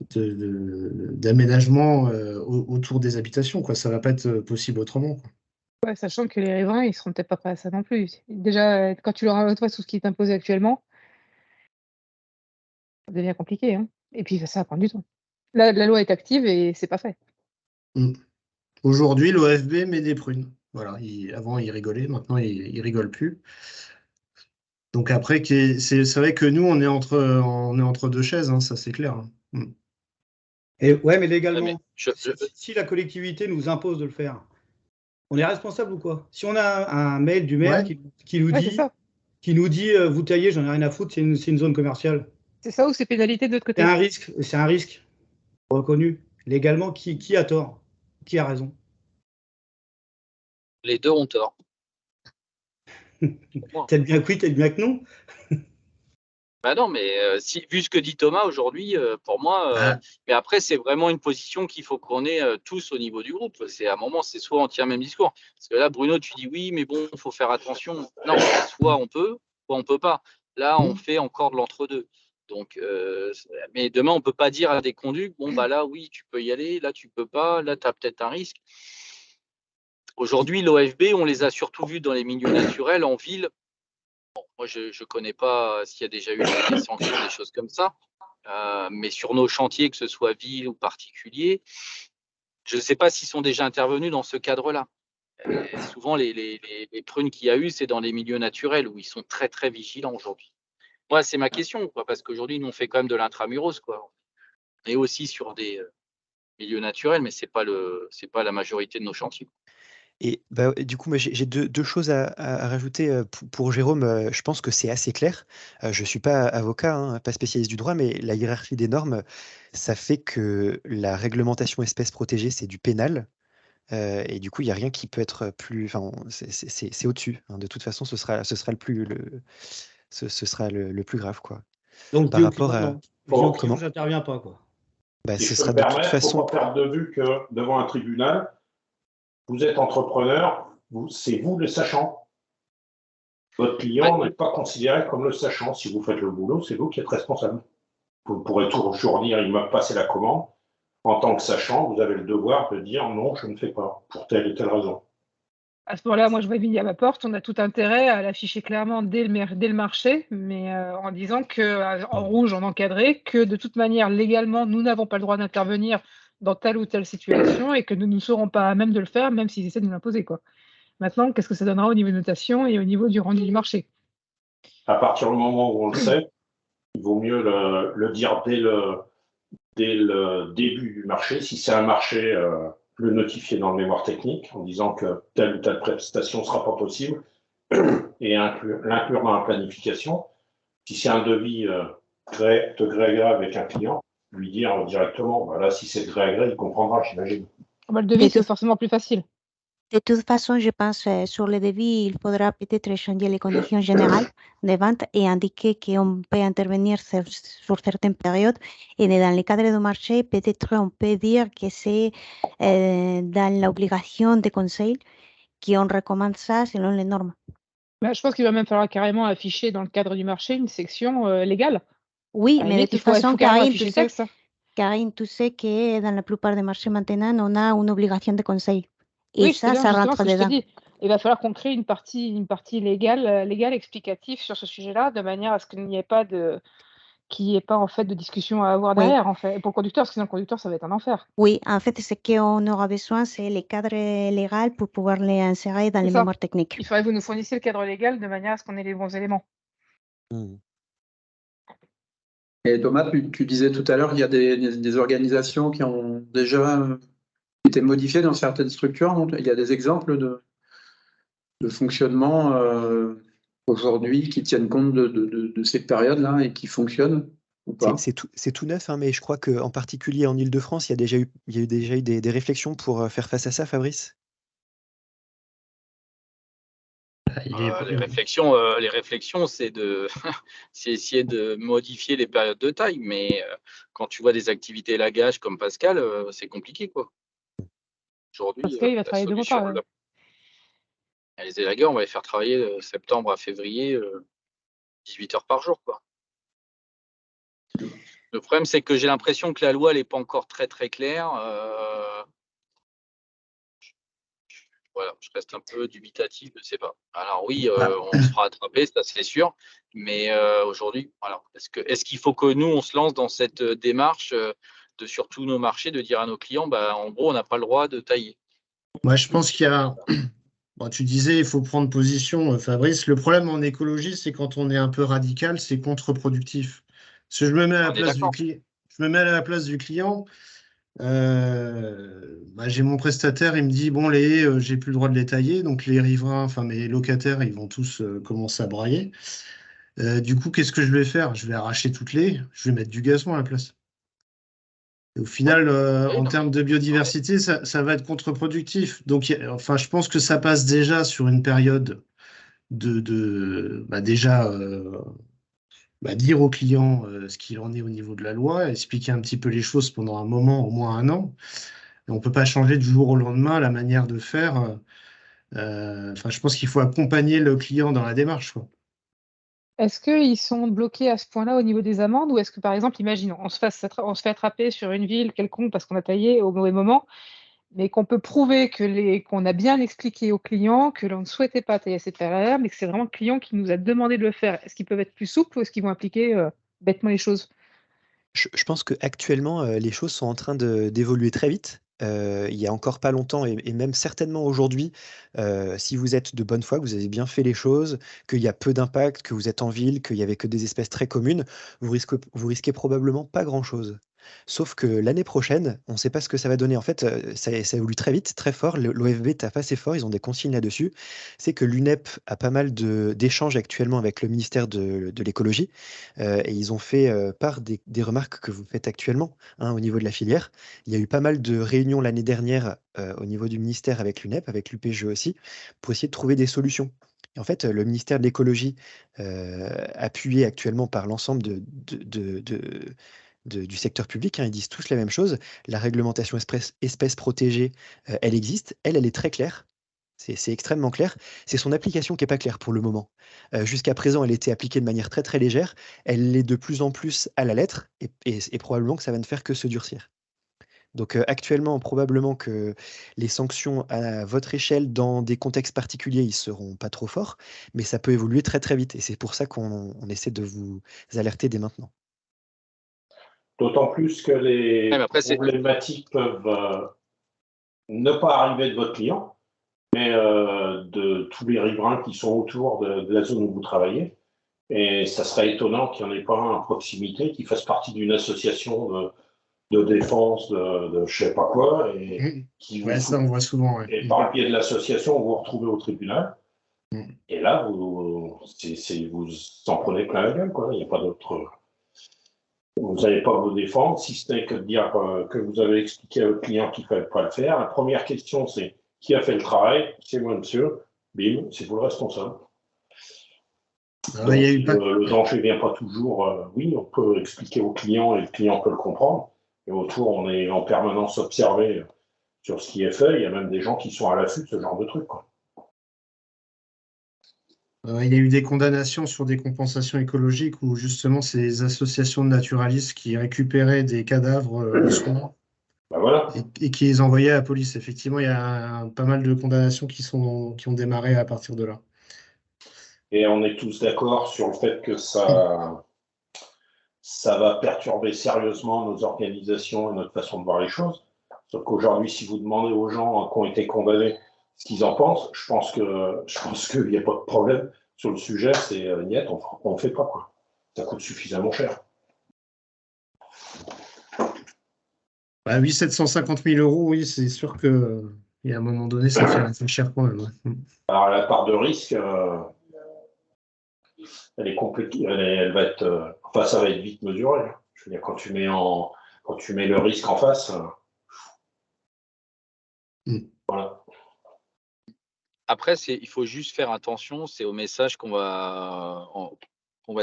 S1: d'aménagement autour des habitations, quoi. Ça va pas être possible autrement, quoi.
S6: Ouais, sachant que les riverains, ils seront peut-être pas prêts à ça non plus. Déjà, quand tu leur envoies toi tout ce qui est imposé actuellement, ça devient compliqué, hein. Et puis ça va prendre du temps. Là, la loi est active et c'est pas fait.
S1: Mm. Aujourd'hui, l'OFB met des prunes. Voilà, avant, il rigolait, maintenant, il rigole plus. Donc après, c'est vrai que nous, on est entre deux chaises, hein, ça c'est clair, hein. Mm.
S7: Et ouais, mais
S5: Ouais,
S7: légalement,
S5: mais
S7: si la collectivité nous impose de le faire, on est responsable ou quoi? Si on a un mail du maire
S1: Ouais.
S7: qui nous
S6: Ouais, c'est
S7: dit,
S6: ça.
S7: vous taillez, j'en ai rien à foutre, c'est une zone commerciale.
S6: C'est ça ou c'est pénalité de l'autre côté.
S7: C'est un risque reconnu. Légalement, qui a tort? Qui a raison?
S5: les deux ont tort.
S7: Peut-être bien que oui, peut-être bien que non.
S5: Bah non, mais vu ce que dit Thomas aujourd'hui, pour moi,
S1: Ah,
S5: mais après, c'est vraiment une position qu'il faut qu'on ait tous au niveau du groupe. C'est à un moment, c'est soit on tient le même discours. Parce que là, Bruno, tu dis oui, mais bon, il faut faire attention. Non, soit on peut, soit on peut pas. Là, on fait encore de l'entre-deux. Donc, mais demain, on peut pas dire à des conduits, bon, bah là, oui, tu peux y aller, là, tu peux pas, là, tu as peut-être un risque. Aujourd'hui, l'OFB, on les a surtout vus dans les milieux naturels, en ville. Moi, je ne connais pas s'il y a déjà eu des sanctions, des choses comme ça. Mais sur nos chantiers, que ce soit ville ou particulier, je ne sais pas s'ils sont déjà intervenus dans ce cadre-là. Souvent, les prunes qu'il y a eu, c'est dans les milieux naturels où ils sont très, très vigilants aujourd'hui. Moi, c'est ma question, quoi, parce qu'aujourd'hui, nous, on fait quand même de l'intramuros, quoi. Et aussi sur des milieux naturels, mais ce n'est pas la majorité de nos chantiers.
S3: Et bah, du coup, moi, j'ai deux choses à rajouter pour Jérôme. Je pense que c'est assez clair. Je ne suis pas avocat, hein, pas spécialiste du droit, mais la hiérarchie des normes, ça fait que la réglementation espèces protégées, c'est du pénal. Et du coup, il n'y a rien qui peut être plus. Enfin, c'est au-dessus, hein. De toute façon, ce sera le plus grave, quoi.
S7: Donc,
S3: Par rapport à.
S7: comment j'interviens pas, quoi.
S3: Bah,
S8: Si
S3: ce
S8: je peux
S3: sera
S8: me
S3: de toute
S8: permettre, il ne faut
S3: façon.
S8: pas perdre de vue que devant un tribunal, vous êtes entrepreneur, c'est vous le sachant. Votre client n'est pas considéré comme le sachant. Si vous faites le boulot, c'est vous qui êtes responsable. Vous pourrez toujours dire, il m'a passé la commande. En tant que sachant, vous avez le devoir de dire non, je ne fais pas, pour telle et telle raison.
S6: À ce moment-là, moi, je vois Vigne à ma porte. On a tout intérêt à l'afficher clairement dès le marché, mais en disant que, en rouge, en encadré, que de toute manière, légalement, nous n'avons pas le droit d'intervenir dans telle ou telle situation et que nous ne serons pas à même de le faire, même s'ils essaient de nous l'imposer, quoi. Maintenant, qu'est-ce que ça donnera au niveau de notation et au niveau du rendu du marché?
S8: À partir du moment où on le sait, il vaut mieux le dire dès le début du marché. Si c'est un marché, le notifier dans le mémoire technique en disant que telle ou telle prestation ne sera pas possible et l'inclure dans la planification. Si c'est un devis de gré à gré avec un client, lui dire directement, voilà, si c'est de gré à gré, il comprendra, j'imagine.
S6: Le devis, c'est forcément plus facile.
S9: De toute façon, je pense sur le devis, il faudra peut-être changer les conditions générales de vente et indiquer qu'on peut intervenir sur certaines périodes. Et dans le cadre du marché, peut-être on peut dire que c'est dans l'obligation de conseil qu'on recommande ça selon les normes.
S6: Bah, je pense qu'il va même falloir carrément afficher dans le cadre du marché une section légale.
S9: Oui,
S6: À la
S9: mais de
S6: limite,
S9: toute
S6: il faut
S9: façon,
S6: carrément
S9: Karine,
S6: afficher
S9: tu
S6: le
S9: sais,
S6: texte, hein.
S9: Karine, tu sais que dans la plupart des marchés maintenant, on a une obligation de conseil. Et
S6: Oui, je sais
S9: ça,
S6: bien,
S9: ça
S6: justement,
S9: rentre
S6: ce que je te
S9: dedans.
S6: dis. Il va falloir qu'on crée une partie légale explicative sur ce sujet-là, de manière à ce qu'il n'y ait pas en fait de discussion à avoir
S9: Oui.
S6: derrière, en fait, pour le conducteur, parce que sinon le conducteur, ça va être un enfer.
S9: Oui, en fait, ce qu'on aura besoin, c'est les cadres légaux pour pouvoir les insérer dans
S6: C'est
S9: les
S6: ça.
S9: mémoires techniques.
S6: Il faudrait que vous nous fournissiez le cadre légal de manière à ce qu'on ait les bons éléments.
S2: Et Thomas, tu disais tout à l'heure qu'il y a des organisations qui ont déjà été modifiées dans certaines structures. Il y a des exemples de fonctionnement aujourd'hui qui tiennent compte de cette période-là et qui fonctionnent ou pas?
S3: C'est tout neuf, hein, mais je crois qu'en particulier en Île-de-France, il y a déjà eu des réflexions pour faire face à ça, Fabrice.
S5: Les réflexions, c'est c'est essayer de modifier les périodes de taille. Mais quand tu vois des activités élagage comme Pascal, c'est compliqué, quoi. Aujourd'hui,
S6: Pascal, il va
S5: la
S6: travailler 2 mois
S5: solution,
S6: par an.
S5: les élagueurs, on va les faire travailler de septembre à février, 18 heures par jour, quoi. Le problème, c'est que j'ai l'impression que la loi, elle n'est pas encore très très claire. Voilà, je reste un peu dubitatif, je ne sais pas. Alors oui, on se fera attraper, ça c'est sûr. Mais aujourd'hui, voilà. Est-ce qu'il faut que nous, on se lance dans cette démarche de sur tous nos marchés, de dire à nos clients, bah, en gros, on n'a pas le droit de tailler.
S1: Moi, je pense qu'il y a. Bon, tu disais, il faut prendre position, Fabrice. Le problème en écologie, c'est quand on est un peu radical, c'est contre-productif. Parce que je me mets à la
S5: On est
S1: place du
S5: d'accord.
S1: client. Je me mets à la place du client. J'ai mon prestataire, il me dit, bon, les haies, j'ai plus le droit de les tailler. Donc, les riverains, enfin, mes locataires, ils vont tous commencer à brailler. Du coup, qu'est-ce que je vais faire? Je vais arracher toutes les haies. Je vais mettre du gazon à la place. Et au final,
S5: Oui,
S1: en
S5: non,
S1: termes de biodiversité, ça va être contre-productif. Donc, enfin, je pense que ça passe déjà sur une période déjà dire au client ce qu'il en est au niveau de la loi, expliquer un petit peu les choses pendant un moment, au moins un an. Et on ne peut pas changer du jour au lendemain la manière de faire. Enfin, je pense qu'il faut accompagner le client dans la démarche, quoi.
S6: Est-ce qu'ils sont bloqués à ce point-là au niveau des amendes ou est-ce que, par exemple, imaginons, on se fait attraper sur une ville quelconque parce qu'on a taillé au mauvais moment, mais qu'on peut prouver qu'on a bien expliqué au client que l'on ne souhaitait pas tailler cette période-là, mais que c'est vraiment le client qui nous a demandé de le faire. Est-ce qu'ils peuvent être plus souples ou est-ce qu'ils vont appliquer bêtement les choses?
S3: Je pense qu'actuellement, les choses sont en train d'évoluer très vite. Il y a encore pas longtemps et même certainement aujourd'hui, si vous êtes de bonne foi, que vous avez bien fait les choses, qu'il y a peu d'impact, que vous êtes en ville, qu'il y avait que des espèces très communes, vous risquez probablement pas grand-chose. Sauf que l'année prochaine, on ne sait pas ce que ça va donner. En fait, ça évolue très vite, très fort. L'OFB tape assez fort, ils ont des consignes là-dessus. C'est que l'UNEP a pas mal d'échanges actuellement avec le ministère de l'écologie. Et ils ont fait part des remarques que vous faites actuellement, hein, au niveau de la filière. Il y a eu pas mal de réunions l'année dernière au niveau du ministère avec l'UNEP, avec l'UPGE aussi, pour essayer de trouver des solutions. Et en fait, le ministère de l'écologie, appuyé actuellement par l'ensemble du secteur public, hein, ils disent tous la même chose. La réglementation espèces protégées, elle existe, elle est très claire. C'est extrêmement clair. C'est son application qui n'est pas claire pour le moment. Jusqu'à présent, elle était appliquée de manière très très légère. Elle l'est de plus en plus à la lettre et probablement que ça va ne faire que se durcir. Donc actuellement, probablement que les sanctions à votre échelle, dans des contextes particuliers, ils seront pas trop forts, mais ça peut évoluer très très vite. Et c'est pour ça qu'on essaie de vous alerter dès maintenant.
S8: D'autant plus que les problématiques peuvent ne pas arriver de votre client, mais de tous les riverains qui sont autour de la zone où vous travaillez. Et ça serait étonnant qu'il n'y en ait pas un à proximité qui fasse partie d'une association de défense de je ne sais pas quoi. Et
S1: ça, on voit souvent. Ouais.
S8: Et par le biais de l'association, vous vous retrouvez au tribunal. Et là, vous en prenez plein la gueule, quoi. Il n'y a pas d'autre. Vous n'allez pas vous défendre, si ce n'est que de dire que vous avez expliqué à votre client qu'il ne fallait pas le faire. La première question, c'est qui a fait le travail? C'est moi, monsieur. Bim, c'est vous le responsable. Donc, le danger ne vient pas toujours. Oui, on peut expliquer au client et le client peut le comprendre. Et autour, on est en permanence observé sur ce qui est fait. Il y a même des gens qui sont à l'affût de ce genre de truc, quoi.
S1: Il y a eu des condamnations sur des compensations écologiques où justement c'est les associations de naturalistes qui récupéraient des cadavres
S8: voilà.
S1: et qui les envoyaient à la police. Effectivement, il y a pas mal de condamnations qui ont démarré à partir de là.
S8: Et on est tous d'accord sur le fait que ça va perturber sérieusement nos organisations et notre façon de voir les choses. Sauf qu'aujourd'hui, si vous demandez aux gens qui ont été condamnés ce qu'ils en pensent, je pense qu'il n'y a pas de problème sur le sujet, c'est niet, on ne fait pas, quoi. Ça coûte suffisamment cher.
S1: Bah oui, 750 000 €, oui, c'est sûr que et à un moment donné, ça fait assez cher quand même. Ouais.
S8: Alors la part de risque, elle est compliquée, elle va être Enfin, ça va être vite mesuré. Hein. Je veux dire, quand tu mets le risque en face, voilà.
S5: Après, il faut juste faire attention, c'est au message qu'on va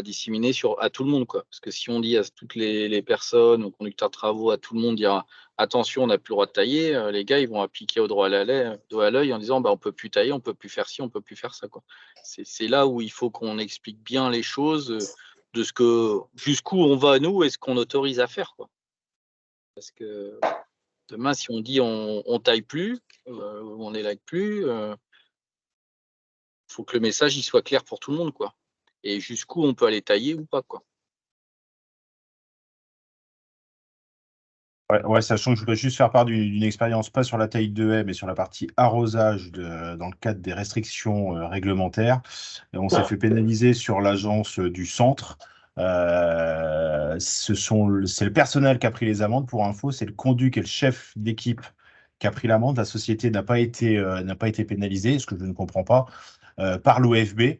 S5: disséminer à tout le monde, quoi. Parce que si on dit à toutes les personnes, aux conducteurs de travaux, à tout le monde, dire attention, on n'a plus le droit de tailler, les gars, ils vont appliquer au droit à l'œil en disant on peut plus tailler, on peut plus faire ci, on peut plus faire ça, quoi. C'est là où il faut qu'on explique bien les choses de jusqu'où on va nous et ce qu'on autorise à faire, quoi. Parce que demain, si on dit on taille plus, on élègue plus, faut que le message il soit clair pour tout le monde, quoi. Et jusqu'où on peut aller tailler ou pas, quoi.
S10: Ouais, sachant que je voudrais juste faire part d'une expérience, pas sur la taille de haie, mais sur la partie arrosage dans le cadre des restrictions réglementaires. Et on s'est fait pénaliser sur l'agence du centre. C'est le personnel qui a pris les amendes. Pour info, c'est le conduit qui est le chef d'équipe qui a pris l'amende. La société n'a pas été pénalisée, ce que je ne comprends pas, par l'OFB.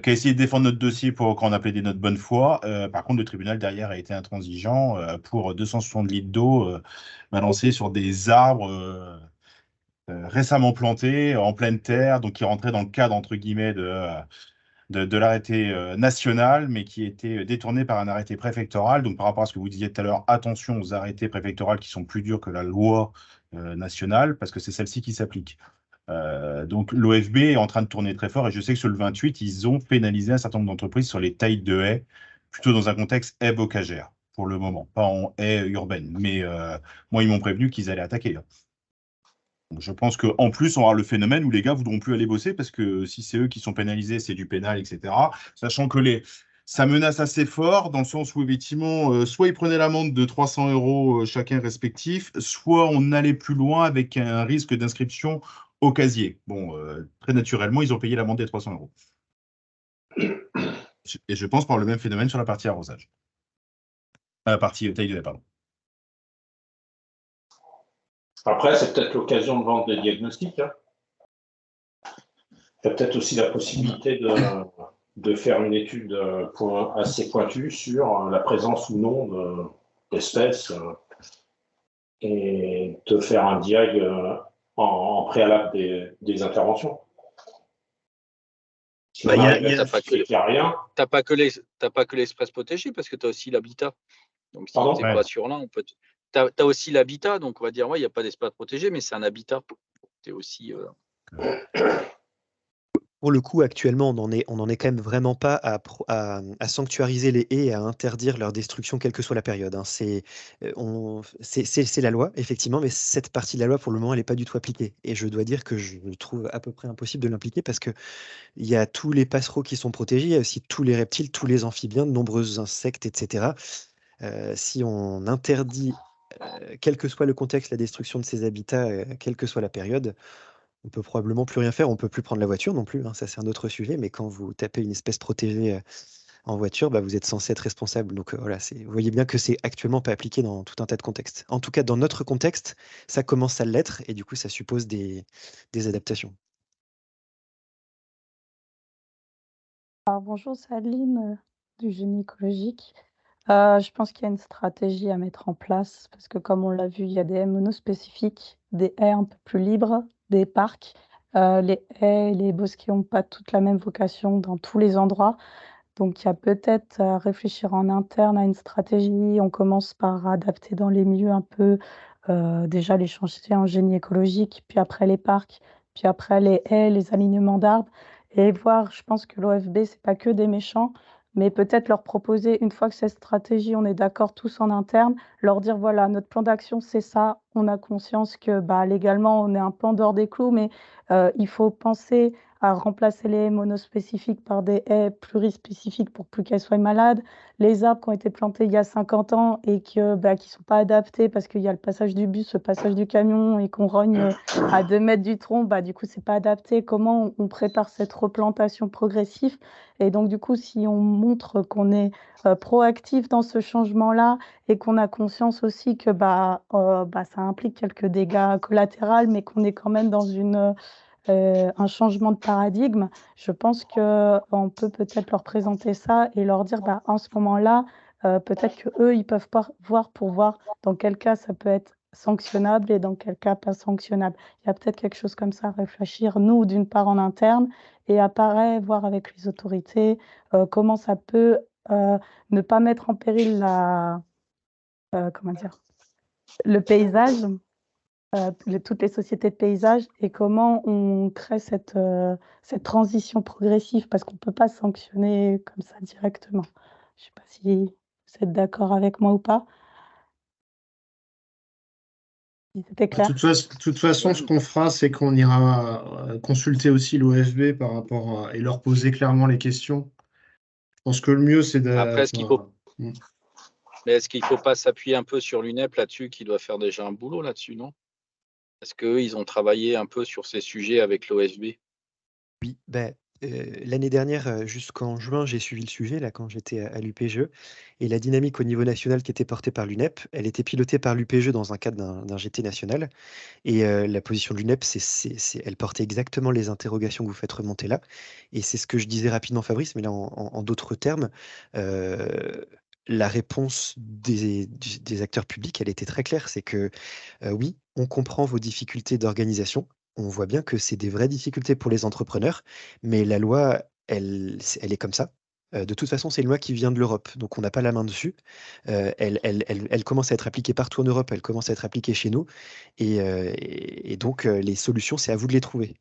S10: Qui a essayé de défendre notre dossier quand on appelait des notes bonne foi. Par contre, le tribunal derrière a été intransigeant pour 260 litres d'eau balancés sur des arbres récemment plantés en pleine terre, donc qui rentraient dans le cadre, entre guillemets, de l'arrêté national, mais qui était détourné par un arrêté préfectoral. Donc, par rapport à ce que vous disiez tout à l'heure, attention aux arrêtés préfectoraux qui sont plus durs que la loi nationale, parce que c'est celle-ci qui s'applique. Donc l'OFB est en train de tourner très fort et je sais que sur le 28, ils ont pénalisé un certain nombre d'entreprises sur les tailles de haies, plutôt dans un contexte haie bocagère, pour le moment, pas en haie urbaine. Mais moi, ils m'ont prévenu qu'ils allaient attaquer. Donc, je pense qu'en plus, on aura le phénomène où les gars voudront plus aller bosser parce que si c'est eux qui sont pénalisés, c'est du pénal, etc. Sachant que ça menace assez fort dans le sens où, effectivement, soit ils prenaient l'amende de 300 € chacun respectif, soit on allait plus loin avec un risque d'inscription au casier. Bon, très naturellement, ils ont payé l'amende des 300 €. Et je pense par le même phénomène sur la partie arrosage. La partie taille de haie, pardon.
S8: Après, c'est peut-être l'occasion de vendre des diagnostics. Hein. Il y a peut-être aussi la possibilité de faire une étude assez pointue sur la présence ou non d'espèces et de faire un diag en préalable des interventions. Si
S5: t'as pas que l'espèce protégée parce que tu as aussi l'habitat. Donc si tu n'es pas sur l'un, tu as aussi l'habitat, donc on va dire il n'y a pas d'espace protégé, mais c'est un habitat. C'est aussi.
S3: Pour le coup, actuellement, on en est quand même vraiment pas à sanctuariser les haies et à interdire leur destruction, quelle que soit la période. Hein. C'est la loi, effectivement, mais cette partie de la loi, pour le moment, elle n'est pas du tout appliquée. Et je dois dire que je trouve à peu près impossible de l'impliquer parce qu'il y a tous les passereaux qui sont protégés, il y a aussi tous les reptiles, tous les amphibiens, de nombreux insectes, etc. Si on interdit, quel que soit le contexte, la destruction de ces habitats, quelle que soit la période, on peut probablement plus rien faire. On peut plus prendre la voiture non plus, hein, ça c'est un autre sujet, mais quand vous tapez une espèce protégée en voiture, vous êtes censé être responsable. Donc voilà, vous voyez bien que c'est actuellement pas appliqué dans tout un tas de contextes. En tout cas, dans notre contexte, ça commence à l'être et du coup, ça suppose des adaptations.
S11: Alors, bonjour, c'est Adeline du génie écologique. Je pense qu'il y a une stratégie à mettre en place parce que comme on l'a vu, il y a des haies monospécifiques, des haies un peu plus libres, des parcs. Les haies et les bosquets n'ont pas toute la même vocation dans tous les endroits. Donc, il y a peut-être à réfléchir en interne à une stratégie. On commence par adapter dans les milieux un peu, déjà les chantiers en génie écologique, puis après les parcs, puis après les haies, les alignements d'arbres. Et voir, je pense que l'OFB, c'est pas que des méchants, mais peut-être leur proposer, une fois que cette stratégie, on est d'accord tous en interne, leur dire voilà, notre plan d'action, c'est ça. On a conscience que légalement, on est un peu en dehors des clous, mais il faut penser à remplacer les haies monospécifiques par des haies plurispécifiques pour plus qu'elles soient malades. Les arbres qui ont été plantés il y a 50 ans et qui ne sont pas adaptés parce qu'il y a le passage du bus, le passage du camion et qu'on rogne à 2 mètres du tronc, du coup, ce n'est pas adapté. Comment on prépare cette replantation progressive? Et donc, du coup, si on montre qu'on est proactif dans ce changement-là et qu'on a conscience aussi que ça implique quelques dégâts collatéraux, mais qu'on est quand même dans une un changement de paradigme, je pense qu'on peut peut-être leur présenter ça et leur dire, bah, en ce moment-là, peut-être qu'eux, ils peuvent voir pour voir dans quel cas ça peut être sanctionnable et dans quel cas pas sanctionnable. Il y a peut-être quelque chose comme ça à réfléchir, nous, d'une part en interne, et après, voir avec les autorités comment ça peut ne pas mettre en péril comment dire, le paysage, toutes les sociétés de paysage, et comment on crée cette transition progressive, parce qu'on ne peut pas sanctionner comme ça directement. Je ne sais pas si vous êtes d'accord avec moi ou pas. Si c'était
S1: De
S11: clair.
S1: toute façon, ce qu'on fera, c'est qu'on ira consulter aussi l'OFB par rapport et leur poser clairement les questions. Je pense que le mieux, c'est de.
S5: Après, est-ce qu'il ne faut pas s'appuyer un peu sur l'UNEP là-dessus, qui doit faire déjà un boulot là-dessus, non? Est-ce qu'eux, ils ont travaillé un peu sur ces sujets avec l'OFB?
S3: Oui, ben, l'année dernière, jusqu'en juin, j'ai suivi le sujet là quand j'étais à l'UPGE, et la dynamique au niveau national qui était portée par l'UNEP, elle était pilotée par l'UPGE dans un cadre d'un GT national, et la position de l'UNEP, elle portait exactement les interrogations que vous faites remonter là, et c'est ce que je disais rapidement, Fabrice, mais là en d'autres termes, la réponse des acteurs publics, elle était très claire, c'est que oui, on comprend vos difficultés d'organisation. On voit bien que c'est des vraies difficultés pour les entrepreneurs, mais la loi, elle est comme ça. De toute façon, c'est une loi qui vient de l'Europe, donc on n'a pas la main dessus. Elle commence à être appliquée partout en Europe, elle commence à être appliquée chez nous, et donc les solutions, c'est à vous de les trouver.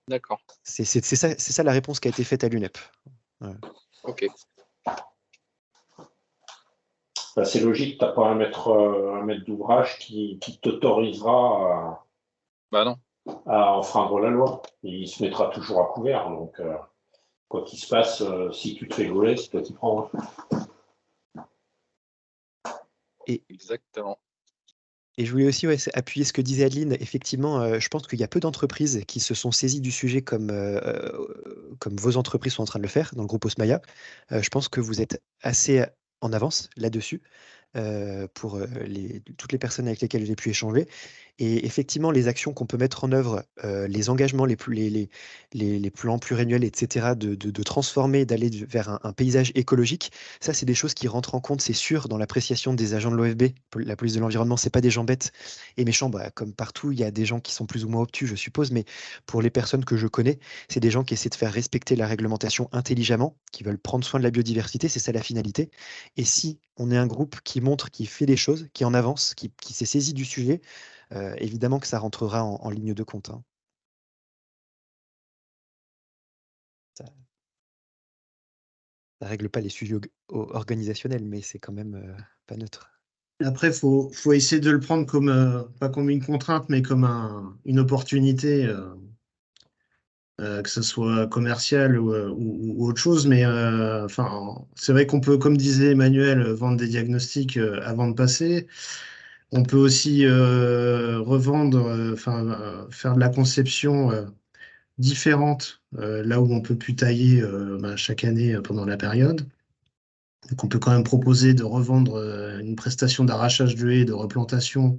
S5: D'accord.
S3: C'est ça la réponse qui a été faite à l'UNEP. Ouais.
S5: Ok.
S8: Ben, c'est logique, tu n'as pas un maître d'ouvrage qui t'autorisera
S5: Bah non.
S8: à enfreindre la loi. Il se mettra toujours à couvert. Donc, quoi qu'il se passe, si tu te fais voler, c'est toi qui prends.
S5: Exactement.
S3: Et je voulais aussi appuyer ce que disait Adeline. Effectivement, je pense qu'il y a peu d'entreprises qui se sont saisies du sujet comme vos entreprises sont en train de le faire dans le groupe Osmaya. Je pense que vous êtes assez en avance là-dessus pour toutes les personnes avec lesquelles j'ai pu échanger. Et effectivement, les actions qu'on peut mettre en œuvre, les engagements, les plans pluriannuels, etc., de transformer, d'aller vers un paysage écologique, ça, c'est des choses qui rentrent en compte, c'est sûr, dans l'appréciation des agents de l'OFB. La police de l'environnement, c'est pas des gens bêtes et méchants. Bah, comme partout, il y a des gens qui sont plus ou moins obtus, je suppose, mais pour les personnes que je connais, c'est des gens qui essaient de faire respecter la réglementation intelligemment, qui veulent prendre soin de la biodiversité, c'est ça la finalité. Et si on est un groupe qui montre, qui fait des choses, qui en avance, qui s'est saisi du sujet, évidemment que ça rentrera en ligne de compte. Hein. Ça règle pas les sujets organisationnels, mais c'est quand même pas neutre.
S1: Après, faut essayer de le prendre comme, pas comme une contrainte, mais comme une opportunité, que ce soit commercial ou autre chose. Mais c'est vrai qu'on peut, comme disait Emmanuel, vendre des diagnostics avant de passer. On peut aussi revendre, faire de la conception différente là où on peut plus tailler chaque année pendant la période. Donc on peut quand même proposer de revendre une prestation d'arrachage de haies, de replantation,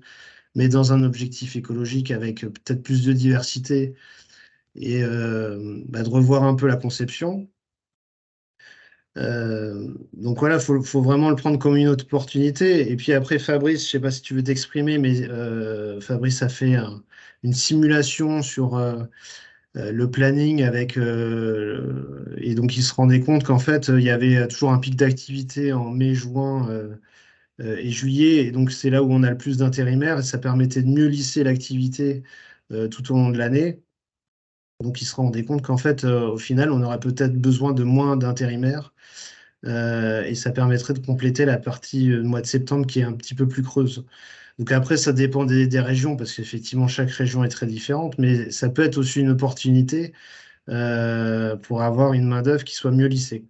S1: mais dans un objectif écologique avec peut-être plus de diversité et de revoir un peu la conception. Donc voilà, faut vraiment le prendre comme une autre opportunité. Et puis après, Fabrice, je sais pas si tu veux t'exprimer, mais Fabrice a fait une simulation sur le planning et donc il se rendait compte qu'en fait, il y avait toujours un pic d'activité en mai, juin et juillet. Et donc c'est là où on a le plus d'intérimaires et ça permettait de mieux lisser l'activité tout au long de l'année. Donc il se rendait compte qu'en fait, au final, on aurait peut-être besoin de moins d'intérimaires. Et ça permettrait de compléter la partie mois de septembre qui est un petit peu plus creuse. Donc après, ça dépend des régions, parce qu'effectivement, chaque région est très différente, mais ça peut être aussi une opportunité pour avoir une main-d'œuvre qui soit mieux lissée.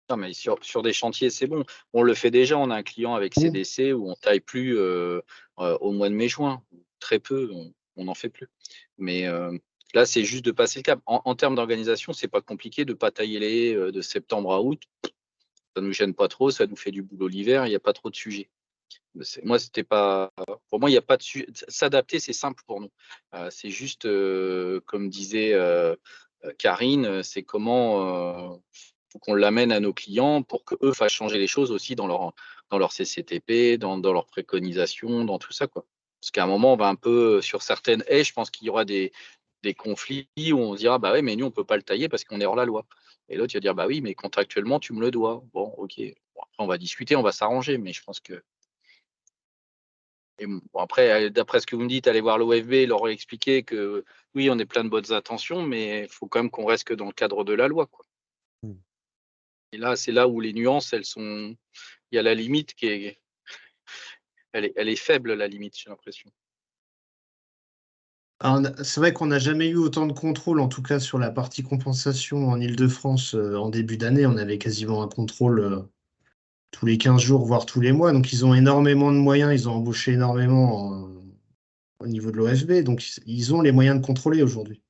S5: Non, mais sur des chantiers, c'est bon. On le fait déjà. On a un client avec CDC où on taille plus au mois de mai-juin. Très peu, on n'en fait plus. Mais là, c'est juste de passer le cap. En termes d'organisation, c'est pas compliqué de pas tailler les haies de septembre à août. Ça nous gêne pas trop. Ça nous fait du boulot l'hiver. Il n'y a pas trop de sujets. Moi, c'était pas. Pour moi, il n'y a pas de s'adapter, c'est simple pour nous. C'est juste, comme disait Karine, c'est comment faut qu'on l'amène à nos clients pour qu'eux fassent changer les choses aussi dans leur CCTP, dans leurs préconisations, dans tout ça, quoi. Parce qu'à un moment, on va un peu sur certaines haies, je pense qu'il y aura des conflits où on se dira, bah ouais, mais nous, on peut pas le tailler parce qu'on est hors la loi. Et l'autre, il va dire, bah oui, mais contractuellement, tu me le dois. Bon, ok. Bon, après, on va discuter, on va s'arranger, mais je pense que. Et bon, après, d'après ce que vous me dites, allez voir l'OFB, leur expliquer que oui, on est plein de bonnes intentions, mais il faut quand même qu'on reste que dans le cadre de la loi, quoi. Et là, c'est là où les nuances, elles sont. Il y a la limite qui est. Elle est faible, la limite, j'ai l'impression.
S1: C'est vrai qu'on n'a jamais eu autant de contrôle, en tout cas sur la partie compensation en Île-de-France en début d'année. On avait quasiment un contrôle tous les 15 jours, voire tous les mois. Donc ils ont énormément de moyens, ils ont embauché énormément au niveau de l'OFB. Donc ils ont les moyens de contrôler aujourd'hui.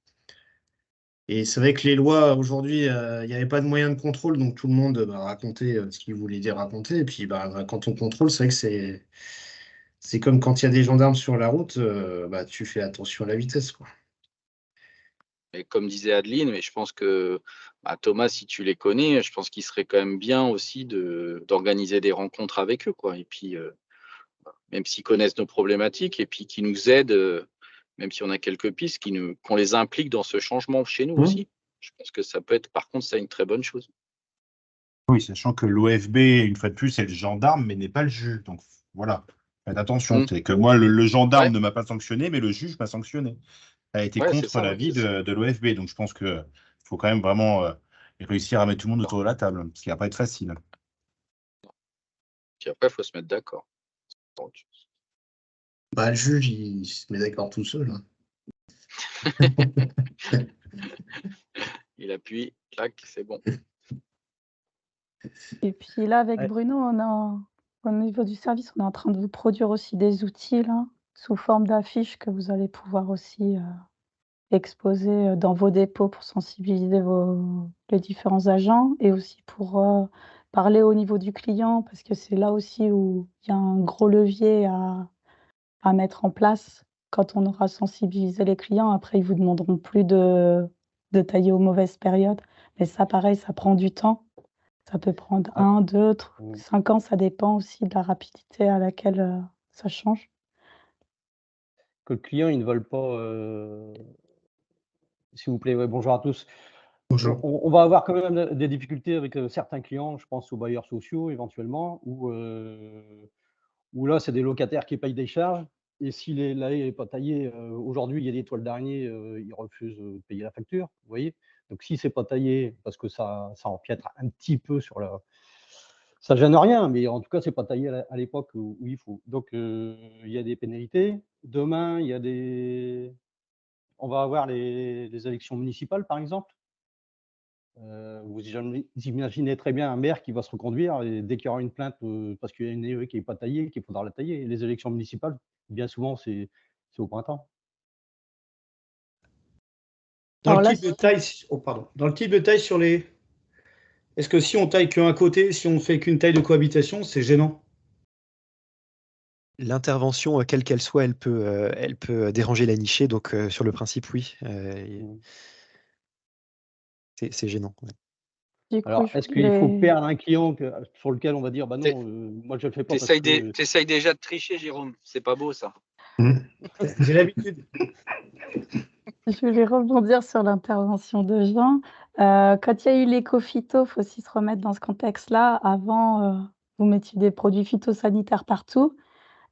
S1: Et c'est vrai que les lois, aujourd'hui, il n'y avait pas de moyens de contrôle, donc tout le monde racontait ce qu'il voulait dire raconter. Et puis quand on contrôle, c'est vrai que c'est comme quand il y a des gendarmes sur la route, tu fais attention à la vitesse, quoi.
S5: Et comme disait Adeline, mais je pense que Thomas, si tu les connais, je pense qu'il serait quand même bien aussi d'organiser des rencontres avec eux, quoi. Et puis, même s'ils connaissent nos problématiques, et puis qu'ils nous aident, même si on a quelques pistes, qu'on les implique dans ce changement chez nous aussi. Je pense que ça peut être, par contre, ça une très bonne chose.
S10: Oui, sachant que l'OFB, une fois de plus, c'est le gendarme, mais n'est pas le juge. Donc voilà, faites attention. C'est que moi, le gendarme ne m'a pas sanctionné, mais le juge m'a sanctionné. Ça a été contre l'avis de l'OFB. Donc je pense qu'il faut quand même vraiment réussir à mettre tout le monde autour de la table, ce qui va pas être facile.
S5: Puis après, il faut se mettre d'accord. Donc.
S1: Le juge, il se met d'accord tout seul.
S5: Il appuie, clac, c'est bon.
S11: Et puis là, avec Bruno, au niveau du service, on est en train de vous produire aussi des outils là, sous forme d'affiches que vous allez pouvoir aussi exposer dans vos dépôts pour sensibiliser les différents agents et aussi pour parler au niveau du client, parce que c'est là aussi où il y a un gros levier à mettre en place. Quand on aura sensibilisé les clients, après, ils vous demanderont plus de tailler aux mauvaises périodes. Mais ça, pareil, ça prend du temps. Ça peut prendre 1, 2, 5 ans, ça dépend aussi de la rapidité à laquelle ça change.
S12: Que le client, il ne vole pas. S'il vous plaît, bonjour à tous.
S1: Bonjour.
S12: On va avoir quand même des difficultés avec certains clients, je pense aux bailleurs sociaux éventuellement, où là, c'est des locataires qui payent des charges. Et si la haie n'est pas taillée, aujourd'hui, il y a des toiles d'araignée, ils refusent de payer la facture, vous voyez. Donc, si c'est pas taillé, parce que ça empiètre un petit peu sur la. Ça gêne rien, mais en tout cas, c'est pas taillé à l'époque où il faut. Donc, il y a des pénalités. Demain, il y a on va avoir les élections municipales, par exemple. Vous imaginez très bien un maire qui va se reconduire et dès qu'il y aura une plainte parce qu'il y a une haie qui n'est pas taillée, qu'il faudra la tailler. Et les élections municipales, bien souvent, c'est au printemps.
S7: Dans le type de taille sur les. Est-ce que si on taille qu'un côté, si on fait qu'une taille de cohabitation, c'est gênant?
S3: L'intervention, quelle qu'elle soit, elle peut déranger la nichée. Donc, sur le principe, oui. C'est gênant. Ouais.
S12: Alors, est-ce qu'il faut perdre un client sur lequel on va dire, bah non, moi je le fais pas.
S5: T'essayes déjà de tricher, Jérôme. C'est pas beau, ça.
S7: J'ai l'habitude.
S11: Je vais rebondir sur l'intervention de Jean. Quand il y a eu l'éco-phyto, il faut aussi se remettre dans ce contexte-là. Avant, vous mettiez des produits phytosanitaires partout.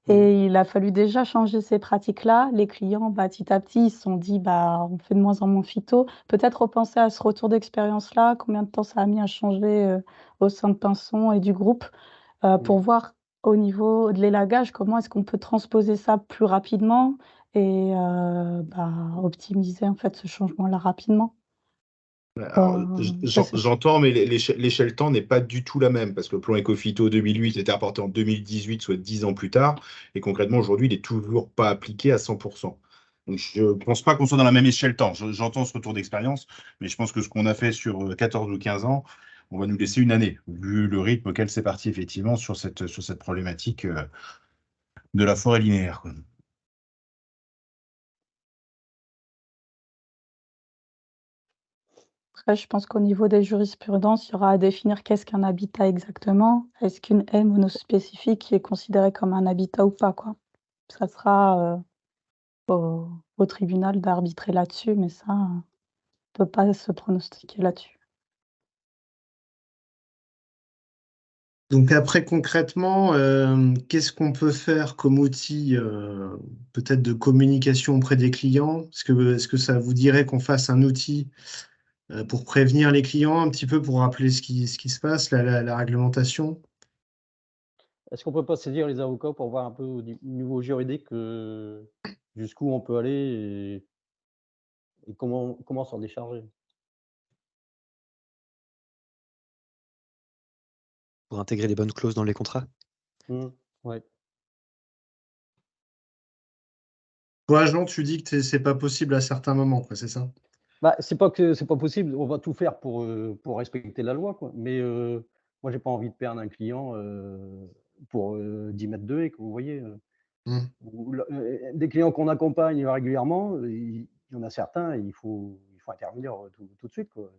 S11: Et il a fallu déjà changer ces pratiques-là. Les clients, petit à petit, ils se sont dit, on fait de moins en moins phyto. Peut-être repenser à ce retour d'expérience-là, combien de temps ça a mis à changer au sein de Pinson et du groupe, pour voir au niveau de l'élagage, comment est-ce qu'on peut transposer ça plus rapidement et optimiser en fait ce changement-là rapidement.
S10: J'entends, mais l'échelle temps n'est pas du tout la même, parce que le plan Ecophyto 2008 était apporté en 2018, soit 10 ans plus tard, et concrètement, aujourd'hui, il n'est toujours pas appliqué à 100%. Donc, je ne pense pas qu'on soit dans la même échelle temps. J'entends ce retour d'expérience, mais je pense que ce qu'on a fait sur 14 ou 15 ans, on va nous laisser une année, vu le rythme auquel c'est parti, effectivement, sur cette problématique. de la forêt linéaire, quoi.
S11: Après, je pense qu'au niveau des jurisprudences, il y aura à définir qu'est-ce qu'un habitat exactement. Est-ce qu'une haie monospécifique est considérée comme un habitat ou pas, quoi. Ça sera au tribunal d'arbitrer là-dessus, mais ça, on ne peut pas se pronostiquer là-dessus.
S1: Donc après, concrètement, qu'est-ce qu'on peut faire comme outil peut-être de communication auprès des clients? Est-ce que ça vous dirait qu'on fasse un outil pour prévenir les clients, un petit peu pour rappeler ce qui se passe, la réglementation?
S12: Est-ce qu'on peut pas saisir les avocats pour voir un peu au niveau juridique jusqu'où on peut aller et comment s'en décharger?
S3: Pour intégrer les bonnes clauses dans les contrats?
S12: Ouais.
S1: Toi, Jean, tu dis que c'est pas possible à certains moments, quoi, c'est ça?
S12: Bah, c'est pas que c'est pas possible, on va tout faire pour respecter la loi, quoi. Mais moi, j'ai pas envie de perdre un client pour 10 mètres de haie, quoi, vous voyez.
S1: Mmh.
S12: Des clients qu'on accompagne régulièrement, il y en a certains, il faut intervenir tout de suite, quoi,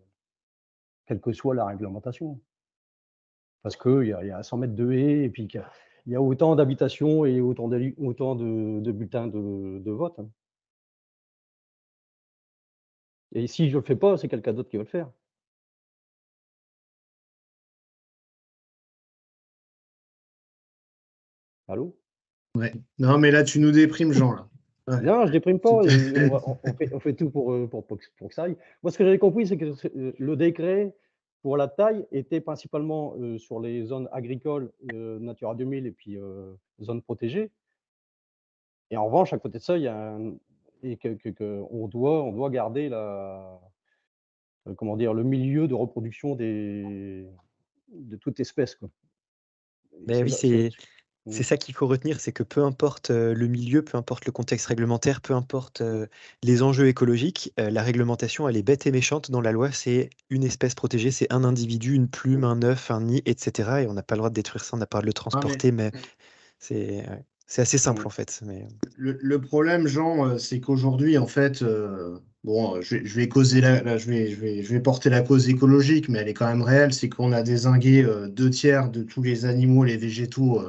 S12: quelle que soit la réglementation. Parce qu'il y a 100 mètres de haie et puis qu'il y a autant d'habitations et autant de bulletins de vote, hein. Et si je le fais pas, c'est quelqu'un d'autre qui va le faire. Allô?
S1: Ouais. Non, mais là, tu nous déprimes, Jean, là. Ouais.
S12: Non, je déprime pas, on fait tout pour que ça aille. Moi, ce que j'avais compris, c'est que le décret pour la taille était principalement sur les zones agricoles, Natura 2000 et puis zones protégées. Et en revanche, à côté de ça, il y a on doit garder comment dire, le milieu de reproduction de toute espèce, quoi. Et
S3: Mais oui,
S12: là
S3: c'est
S12: mmh.
S3: ça qu'il faut retenir, c'est que peu importe, le milieu, peu importe le contexte réglementaire, peu importe, les enjeux écologiques, la réglementation, elle est bête et méchante dans la loi. C'est une espèce protégée, c'est un individu, une plume, un œuf, un nid et cetera et on n'a pas le droit de détruire ça, on n'a pas le droit de le
S1: Ah, mais
S3: transporter, mais c'est ouais, c'est assez simple en fait, mais
S1: le problème, Jean, c'est qu'aujourd'hui, en fait, bon, je vais causer je vais porter la cause écologique, mais elle est quand même réelle, c'est qu'on a dézingué 2 tiers de tous les animaux, les végétaux,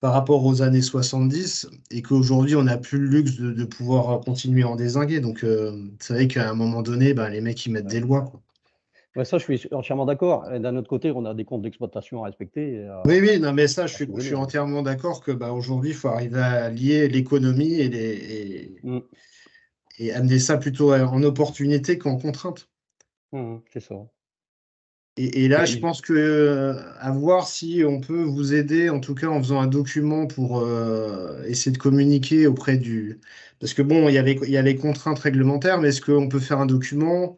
S1: par rapport aux années 70, et qu'aujourd'hui, on n'a plus le luxe de pouvoir continuer à en dézinguer. Donc, c'est vrai qu'à un moment donné, ben, les mecs, ils mettent des lois, quoi.
S12: Ouais, ça, je suis entièrement d'accord. Et d'un autre côté, on a des comptes d'exploitation à respecter et
S1: Oui, oui, non, mais ça, je
S12: soulever,
S1: suis
S12: hein.
S1: entièrement d'accord que bah, aujourd'hui, il faut arriver à lier l'économie
S12: Mmh.
S1: et amener ça plutôt en opportunité qu'en contrainte.
S12: C'est ça.
S1: Et là, je
S12: Et
S1: pense que à voir si on peut vous aider, en tout cas en faisant un document pour essayer de communiquer auprès du. Parce que bon, il y a les contraintes réglementaires, mais est-ce qu'on peut faire un document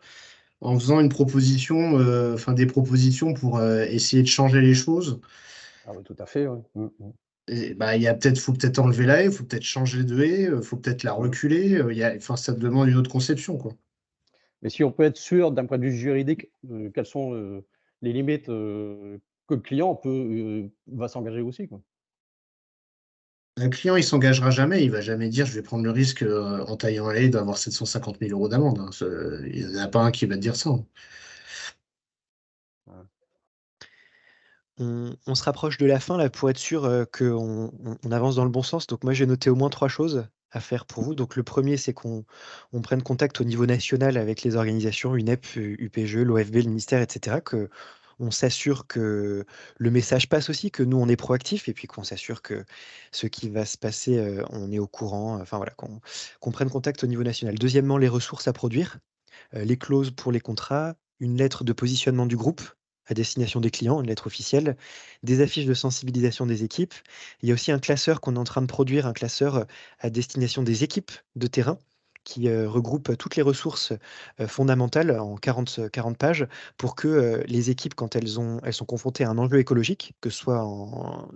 S1: en faisant une proposition, enfin des propositions pour essayer de changer les choses?
S12: ah oui, tout à fait, oui.
S1: Et, bah, faut peut-être enlever la haie, il faut peut-être changer de haie, il faut peut-être la reculer. Enfin, ça demande une autre conception, quoi.
S12: Mais si on peut être sûr, d'un point de vue juridique, quelles sont les limites que le client va s'engager aussi, quoi.
S1: Un client, il s'engagera jamais, il va jamais dire je vais prendre le risque en taillant la haie d'avoir 750 000 euros d'amende, hein. Il n'y en a pas un qui va te dire ça, hein.
S3: on se rapproche de la fin là pour être sûr, qu'on avance dans le bon sens. Donc moi, j'ai noté au moins 3 choses à faire pour vous. Donc le premier, c'est qu'on prenne contact au niveau national avec les organisations UNEP, UPGE, l'OFB, le ministère et cetera, qu'on s'assure que le message passe aussi, que nous, on est proactifs et puis qu'on s'assure que ce qui va se passer, on est au courant, enfin voilà, qu'on prenne contact au niveau national. Deuxièmement, les ressources à produire, les clauses pour les contrats, une lettre de positionnement du groupe à destination des clients, une lettre officielle, des affiches de sensibilisation des équipes. Il y a aussi un classeur qu'on est en train de produire, un classeur à destination des équipes de terrain qui regroupe toutes les ressources fondamentales en 40 pages pour que les équipes, quand elles sont confrontées à un enjeu écologique, que ce soit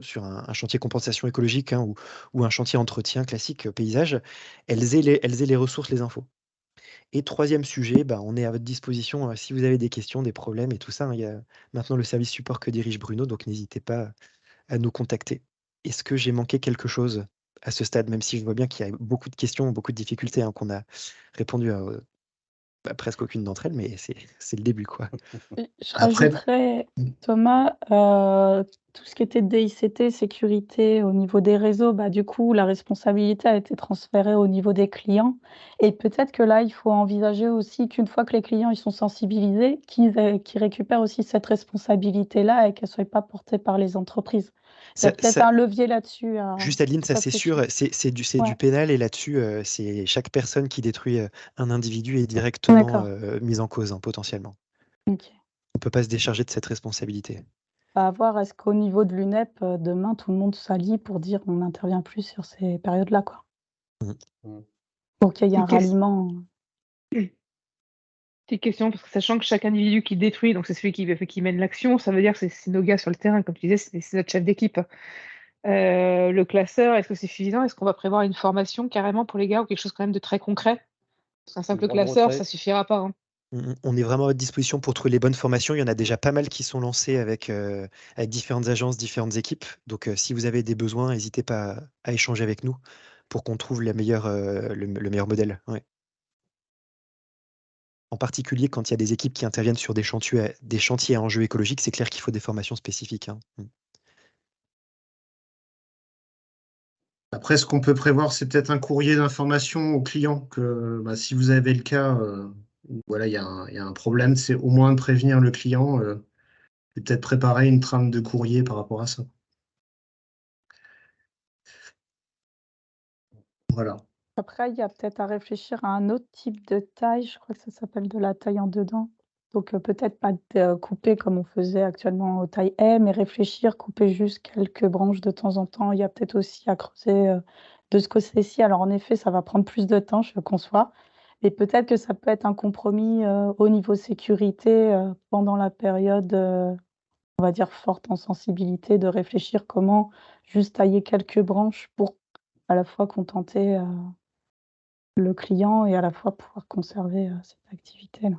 S3: sur un chantier compensation écologique, hein, ou un chantier entretien classique paysage, elles aient les ressources, les infos. Et troisième sujet, bah, on est à votre disposition, si vous avez des questions, des problèmes et tout ça, hein. Il y a maintenant le service support que dirige Bruno, donc n'hésitez pas à nous contacter. Est-ce que j'ai manqué quelque chose à ce stade, même si je vois bien qu'il y a beaucoup de questions, beaucoup de difficultés, hein, qu'on a répondu à presque aucune d'entre elles, mais c'est le début, quoi.
S11: Je
S1: Après,
S11: rajouterais, Thomas, tout ce qui était DICT, sécurité au niveau des réseaux, du coup, la responsabilité a été transférée au niveau des clients. Et peut-être que là, il faut envisager aussi qu'une fois que les clients ils sont sensibilisés, qu'ils récupèrent aussi cette responsabilité-là et qu'elle ne soit pas portée par les entreprises. Il y a peut-être un levier là-dessus à
S3: Juste Adeline, ça c'est sûr,
S11: réfléchir.
S3: c'est du
S11: Ouais,
S3: pénal et là-dessus, c'est chaque personne qui détruit un individu est directement
S11: d'accord.
S3: mise en cause, hein, potentiellement.
S11: Ok.
S3: On ne peut pas se décharger de cette responsabilité.
S11: À voir, est-ce qu'au niveau de l'UNEP, demain, tout le monde s'allie pour dire on n'intervient plus sur ces périodes-là, quoi. Pour qu'il y ait un ralliement.
S6: Petite question, parce que sachant que chaque individu qui détruit, donc c'est celui qui mène l'action, ça veut dire que c'est nos gars sur le terrain, comme tu disais, c'est notre chef d'équipe. Le classeur, est-ce que c'est suffisant? Est-ce qu'on va prévoir une formation carrément pour les gars ou quelque chose quand même de très concret? Parce qu'un simple classeur, ça suffira pas, hein.
S3: On est vraiment à votre disposition pour trouver les bonnes formations. Il y en a déjà pas mal qui sont lancées avec différentes agences, différentes équipes. Donc, si vous avez des besoins, n'hésitez pas à échanger avec nous pour qu'on trouve le meilleur modèle. Ouais. En particulier, quand il y a des équipes qui interviennent sur des chantiers à enjeux écologiques, c'est clair qu'il faut des formations spécifiques, hein.
S1: Après, ce qu'on peut prévoir, c'est peut-être un courrier d'information au client que si vous avez le cas, voilà, il y a un problème, c'est au moins de prévenir le client et peut-être préparer une trame de courrier par rapport à ça. Voilà.
S11: Après, il y a peut-être à réfléchir à un autre type de taille. Je crois que ça s'appelle de la taille en dedans. Donc, peut-être pas couper comme on faisait actuellement aux tailles M, mais réfléchir, couper juste quelques branches de temps en temps. Il y a peut-être aussi à creuser de ce côté-ci. Alors, en effet, ça va prendre plus de temps, je le conçois. Et peut-être que ça peut être un compromis au niveau sécurité pendant la période, on va dire, forte en sensibilité, de réfléchir comment juste tailler quelques branches pour à la fois contenter le client et à la fois pouvoir conserver cette activité-là.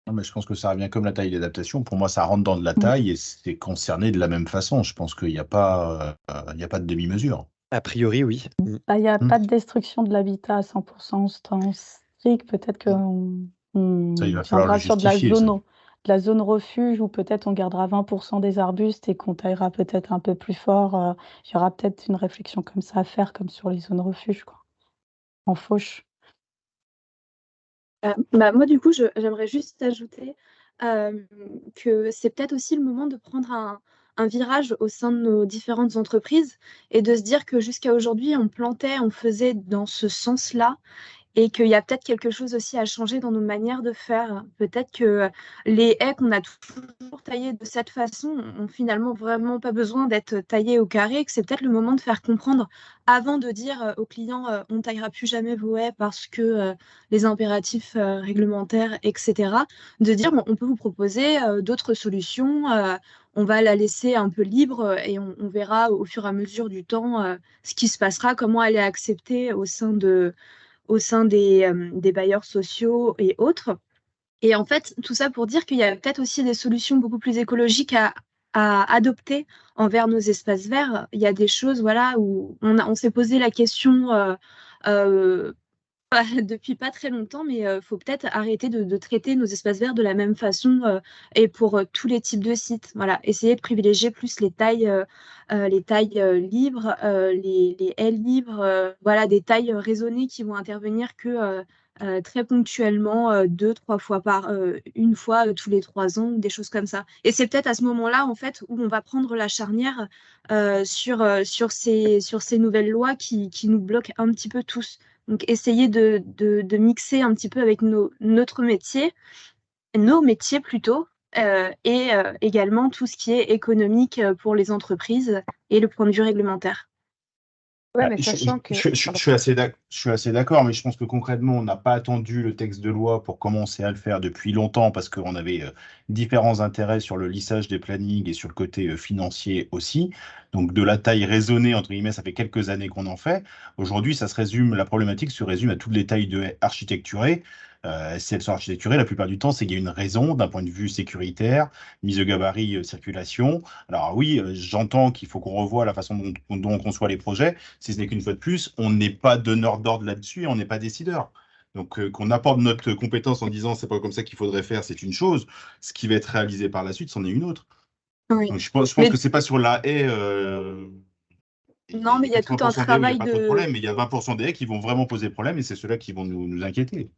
S10: Non, mais je pense que ça revient comme la taille d'adaptation. Pour moi, ça rentre dans de la taille et c'est concerné de la même façon. Je pense qu'il n'y a pas de demi-mesure.
S3: A priori, oui.
S11: Il n'y a pas de destruction de l'habitat à 100% ce temps strict. Peut-être qu'on
S10: Ça, il va falloir
S11: viendra
S10: le
S11: sur de la
S10: justifier, ça.
S11: zone refuge où peut-être on gardera 20% des arbustes et qu'on taillera peut-être un peu plus fort. Il y aura peut-être une réflexion comme ça à faire, comme sur les zones refuges, quoi, en fauche.
S13: Moi, du coup, j'aimerais juste ajouter que c'est peut-être aussi le moment de prendre un virage au sein de nos différentes entreprises et de se dire que jusqu'à aujourd'hui, on faisait dans ce sens-là et qu'il y a peut-être quelque chose aussi à changer dans nos manières de faire. Peut-être que les haies qu'on a toujours taillées de cette façon ont finalement vraiment pas besoin d'être taillées au carré, que c'est peut-être le moment de faire comprendre avant de dire aux clients on ne taillera plus jamais vos haies parce que les impératifs réglementaires, etc. De dire on peut vous proposer d'autres solutions, on va la laisser un peu libre et on verra au fur et à mesure du temps ce qui se passera, comment elle est acceptée au sein des bailleurs sociaux et autres. Et en fait, tout ça pour dire qu'il y a peut-être aussi des solutions beaucoup plus écologiques à adopter envers nos espaces verts. Il y a des choses voilà, où on s'est posé la question depuis pas très longtemps, mais il faut peut-être arrêter de traiter nos espaces verts de la même façon et pour tous les types de sites. Voilà, essayer de privilégier plus les tailles libres, les ailes libres, voilà, des tailles raisonnées qui vont intervenir que très ponctuellement, 2-3 fois une fois tous les 3 ans, ou des choses comme ça. Et c'est peut-être à ce moment-là, en fait, où on va prendre la charnière sur ces nouvelles lois qui nous bloquent un petit peu tous. Donc, essayer de mixer un petit peu avec nos métiers plutôt, et également tout ce qui est économique pour les entreprises et le point de vue réglementaire.
S6: Ouais, mais sachant que...
S10: Je suis assez d'accord, mais je pense que concrètement, on n'a pas attendu le texte de loi pour commencer à le faire depuis longtemps parce qu'on avait différents intérêts sur le lissage des plannings et sur le côté financier aussi. Donc de la taille raisonnée, entre guillemets, ça fait quelques années qu'on en fait. Aujourd'hui, la problématique se résume à toutes les tailles de haies architecturées. Si elles sont architecturées, la plupart du temps, c'est qu'il y a une raison d'un point de vue sécuritaire, mise au gabarit, circulation. Alors oui, j'entends qu'il faut qu'on revoie la façon dont on conçoit les projets. Si ce n'est qu'une fois de plus, on n'est pas donneur d'ordre là-dessus et on n'est pas décideur. Donc qu'on apporte notre compétence en disant c'est pas comme ça qu'il faudrait faire, c'est une chose. Ce qui va être réalisé par la suite, c'en est une autre.
S13: Oui.
S10: Donc je pense que c'est pas sur la haie.
S13: Non, mais il y a tout un
S10: 80% des haies où il n'y a
S13: travail
S10: pas trop de
S13: de.
S10: problème, mais il y a 20% des haies qui vont vraiment poser problème et c'est ceux-là qui vont nous inquiéter.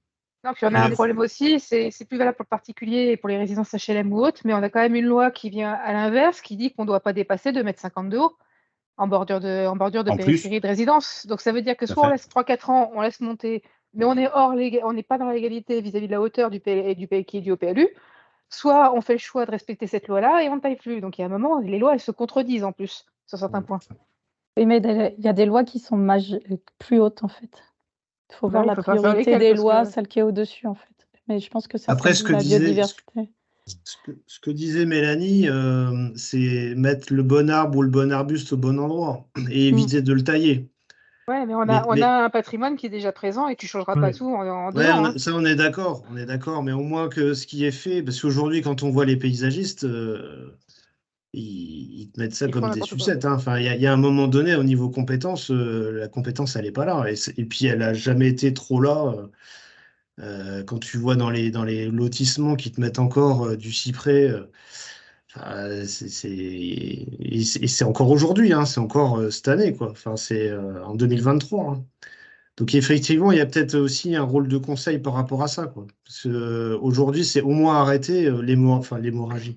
S6: Non, puis on a un problème aussi, c'est plus valable pour le particulier et pour les résidences HLM ou autres, mais on a quand même une loi qui vient à l'inverse, qui dit qu'on ne doit pas dépasser 2,50 m de haut en bordure de
S10: En plus,
S6: périphérie de résidence. Donc ça veut dire que
S10: tout à
S6: soit on
S10: fait.
S6: laisse 3-4 ans, on laisse monter, mais on n'est pas dans l'égalité vis-à-vis de la hauteur du PL qui est dû au PLU, soit on fait le choix de respecter cette loi-là et on ne taille plus. Donc il y a un moment, les lois, elles se contredisent en plus sur certains points.
S11: Oui, mais il y a des lois qui sont plus hautes, en fait. Il faut voir
S6: Non,
S11: la
S6: faut pas faire
S11: priorité
S6: lesquelles,
S11: des
S6: parce
S11: lois,
S6: que-
S11: celle qui est au-dessus, en fait. Mais je pense que ça,
S1: Après,
S11: c'est dû à la biodiversité.
S1: ce que disait Mélanie, c'est mettre le bon arbre ou le bon arbuste au bon endroit et éviter de le tailler.
S6: Ouais, mais on
S1: Mais- mais-
S6: a un patrimoine qui est déjà présent et tu ne changeras pas
S1: Ouais.
S6: tout en 2
S1: Ouais,
S6: ans. hein.
S1: ça on est d'accord, mais au moins que ce qui est fait, parce qu'aujourd'hui quand on voit les paysagistes, ils te mettent ça
S6: Ils font
S1: comme des
S6: n'importe quoi.
S1: sucettes. Hein. Enfin, il y a un moment donné au niveau compétence, la compétence elle est pas là, et puis elle a jamais été trop là. Quand tu vois dans les lotissements qui te mettent encore du cyprès, enfin, et c'est encore aujourd'hui, hein, c'est encore cette année, quoi. Enfin, c'est en 2023. Hein. Donc effectivement, il y a peut-être aussi un rôle de conseil par rapport à ça, quoi. Parce que, aujourd'hui, c'est au moins arrêter l'hémorragie,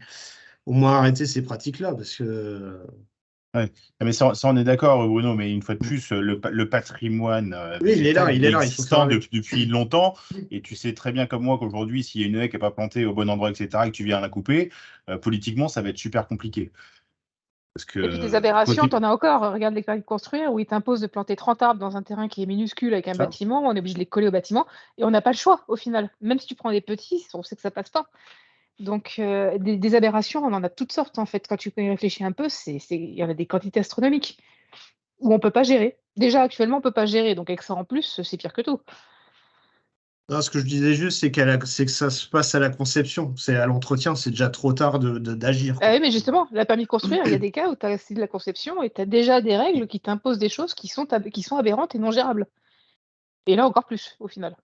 S1: au moins arrêter ces pratiques-là, parce que
S10: Ouais. Mais ça, on est d'accord, Bruno, mais une fois de plus, le patrimoine
S1: oui, il est là,
S10: végétal, il est
S1: il faut faire
S10: existant
S1: avec.
S10: depuis longtemps. Et tu sais très bien comme moi qu'aujourd'hui, s'il y a une haie qui n'est pas plantée au bon endroit, etc., et que tu viens la couper, politiquement, ça va être super compliqué. Parce que,
S6: Et puis des aberrations, tu en as encore. Regarde les permis de construire où ils t'imposent de planter 30 arbres dans un terrain qui est minuscule avec un
S10: Ça.
S6: bâtiment. On est obligé de les coller au bâtiment et on n'a pas le choix au final. Même si tu prends des petits, on sait que ça passe pas. Donc des aberrations, on en a toutes sortes en fait. Quand tu peux y réfléchir un peu, il y en a des quantités astronomiques où on peut pas gérer. Déjà actuellement, on peut pas gérer. Donc avec ça en plus, c'est pire que tout.
S1: Non, ce que je disais juste, c'est que ça se passe à la conception, c'est à l'entretien, c'est déjà trop tard d'agir.
S6: Ah oui, mais justement, la permis de construire, il y a des cas où tu as de la conception et tu as déjà des règles qui t'imposent des choses qui sont aberrantes et non gérables. Et là, encore plus, au final.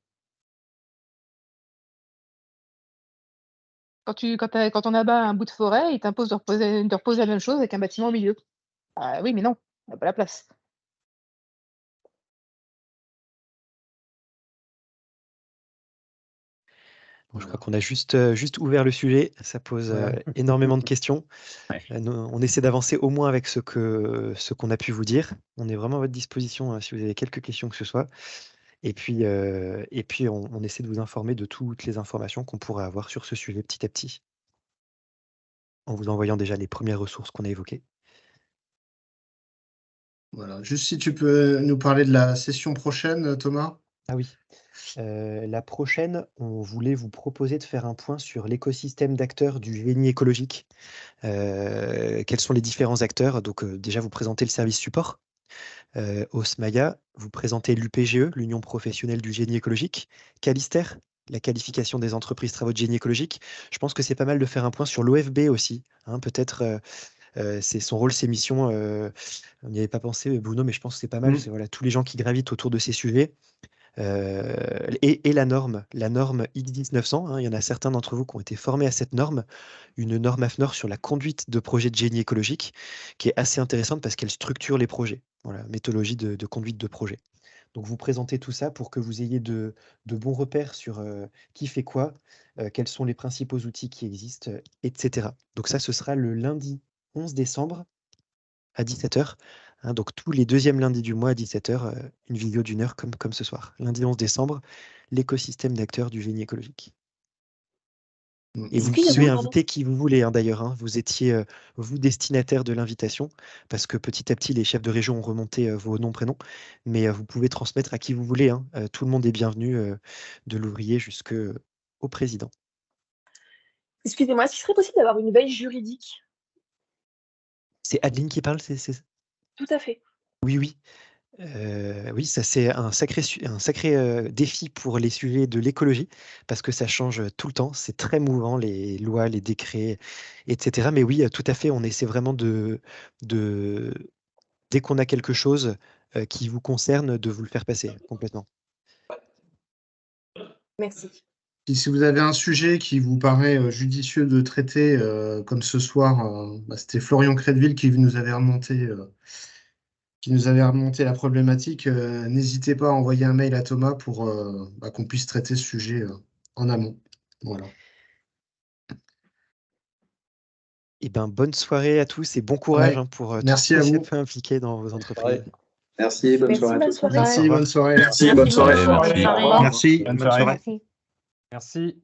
S6: Quand on abat un bout de forêt, il t'impose de reposer la même chose avec un bâtiment au milieu. Ah oui, mais non, on n'a pas la place.
S3: Bon, je crois qu'on a juste ouvert le sujet. Ça pose énormément de questions.
S10: Ouais.
S3: On essaie d'avancer au moins avec ce qu'on a pu vous dire. On est vraiment à votre disposition si vous avez quelques questions que ce soit. Et puis on essaie de vous informer de toutes les informations qu'on pourrait avoir sur ce sujet petit à petit, en vous envoyant déjà les premières ressources qu'on a évoquées.
S1: Voilà. Juste si tu peux nous parler de la session prochaine, Thomas.
S3: Ah oui. La prochaine, on voulait vous proposer de faire un point sur l'écosystème d'acteurs du génie écologique. Quels sont les différents acteurs? Donc déjà, vous présentez le service support. Osmaga, vous présentez l'UPGE, l'Union professionnelle du génie écologique. Calister, la qualification des entreprises travaux de génie écologique. Je pense que c'est pas mal de faire un point sur l'OFB aussi. Hein, peut-être c'est son rôle, ses missions. On n'y avait pas pensé, Bruno, mais je pense que c'est pas mal. C'est voilà, tous les gens qui gravitent autour de ces sujets. Et la norme X1900, hein, il y en a certains d'entre vous qui ont été formés à cette norme, une norme AFNOR sur la conduite de projets de génie écologique, qui est assez intéressante parce qu'elle structure les projets, voilà, méthodologie de conduite de projet. Donc vous présentez tout ça pour que vous ayez de bons repères sur qui fait quoi, quels sont les principaux outils qui existent, etc. Donc ça, ce sera le lundi 11 décembre à 17h. Hein, donc tous les deuxièmes lundis du mois à 17h, une vidéo d'1 heure comme ce soir. Lundi 11 décembre, l'écosystème d'acteurs du génie écologique. Et vous pouvez inviter qui vous voulez, hein, d'ailleurs. Hein. Vous étiez, vous, destinataire de l'invitation, parce que petit à petit, les chefs de région ont remonté vos noms, prénoms, mais vous pouvez transmettre à qui vous voulez. Hein. Tout le monde est bienvenu, de l'ouvrier jusqu'au président.
S14: Excusez-moi, est-ce qu'il serait possible d'avoir une veille juridique?
S3: C'est Adeline qui parle, c'est...
S14: Tout à fait.
S3: Oui, oui. Oui, ça c'est un sacré défi pour les sujets de l'écologie, parce que ça change tout le temps. C'est très mouvant, les lois, les décrets, etc. Mais oui, tout à fait, on essaie vraiment dès qu'on a quelque chose qui vous concerne, de vous le faire passer complètement.
S14: Merci.
S1: Et si vous avez un sujet qui vous paraît judicieux de traiter, comme ce soir, c'était Florian Crédville qui nous avait remonté la problématique, n'hésitez pas à envoyer un mail à Thomas pour qu'on puisse traiter ce sujet en amont. Voilà.
S3: Eh ben, bonne soirée à tous et bon courage
S1: Ouais.
S3: pour tous
S1: Merci
S3: ceux
S1: à
S3: qui
S1: vous.
S3: sont impliqués dans vos entreprises.
S2: Merci, bonne
S14: Merci,
S2: soirée à
S14: bonne
S2: tous.
S14: soirée.
S1: Merci, bonne soirée.
S2: Merci, bonne soirée.
S9: Bonne soirée.
S4: Merci.
S10: Bonne
S4: Bonne
S10: soirée.
S4: soirée.
S9: Merci.
S12: Merci.